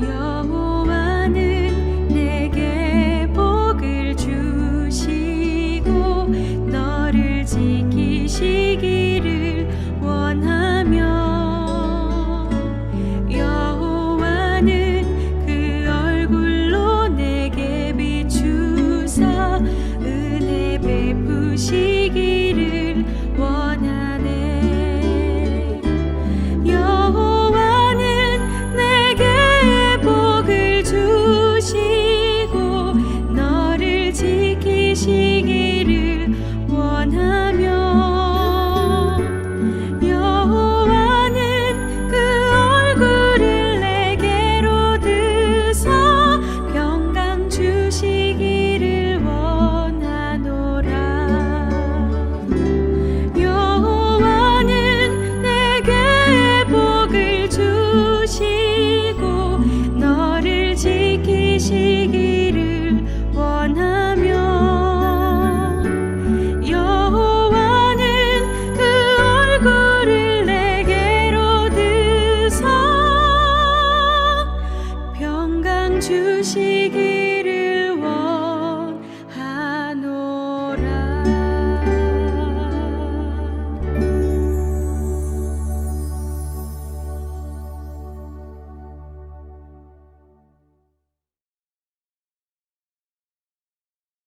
여호와는 내게 복을 주시고 너를 지키시기를 원하며 여호와는 그 얼굴로 내게 비추사 은혜 베푸시기를 원하네. 여호와는 내게 복을 주시고 너를 지키시기를 원하며 여호와는 그 얼굴을 내게로 드사 평강 주시기를 원하노라. 여호와는 내게 복을 주시고 너를 지키시기를 원하며 여호와는 그 얼굴을 내게로 드사 평강 주시기를